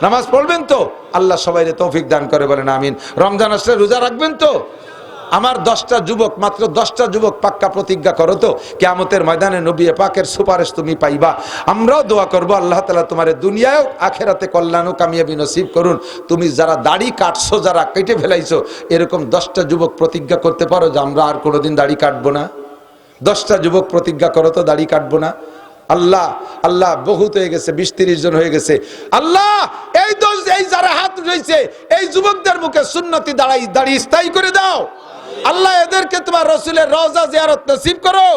নামাজ পড়বেন তো? আল্লাহ সবাইকে তৌফিক দান করে, বলেন আমিন। রমজান আসলে রোজা রাখবেন তো? আমার 10টা যুবক, মাত্র 10টা যুবক পাক্কা প্রতিজ্ঞা করো তো কিয়ামতের ময়দানে নবী পাকের সুপারিশ তুমি পাইবা। আমরাও দোয়া করব আল্লাহ তাআলা তোমার দুনিয়ায়ও আখেরাতে কল্যাণ ও কামিয়াবি নসিব করুন। তুমি যারা দাড়ি কাটছো, যারা কেটে ফেলাইছো, এরকম 10টা যুবক প্রতিজ্ঞা করতে পারো যে আমরা আর কোনোদিন দাড়ি কাটবো না। 10টা যুবক প্রতিজ্ঞা করো তো দাড়ি কাটবো না। আল্লাহ আল্লাহ বহুত হয়ে গেছে, 20-30 জন হয়ে গেছে। আল্লাহ এই যারা হাত রয়েছে এই যুবকদের মুখে সুন্নতি দাড়ি স্থায়ী করে দাও। আল্লাহ এদেরকে তোমার রাসূলের রওজা জিয়ারত নসিব করো।